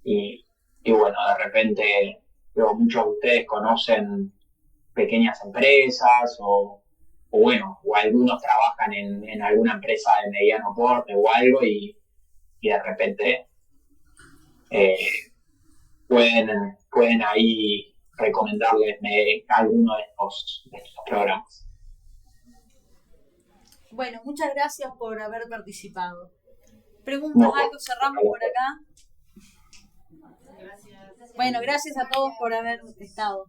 y bueno, de repente muchos de ustedes conocen pequeñas empresas o o algunos trabajan en alguna empresa de mediano porte o algo y de repente pueden ahí recomendarles alguno de estos programas. Bueno, muchas gracias por haber participado. ¿Preguntas algo? ¿Cerramos por acá? Bueno, gracias a todos por haber estado.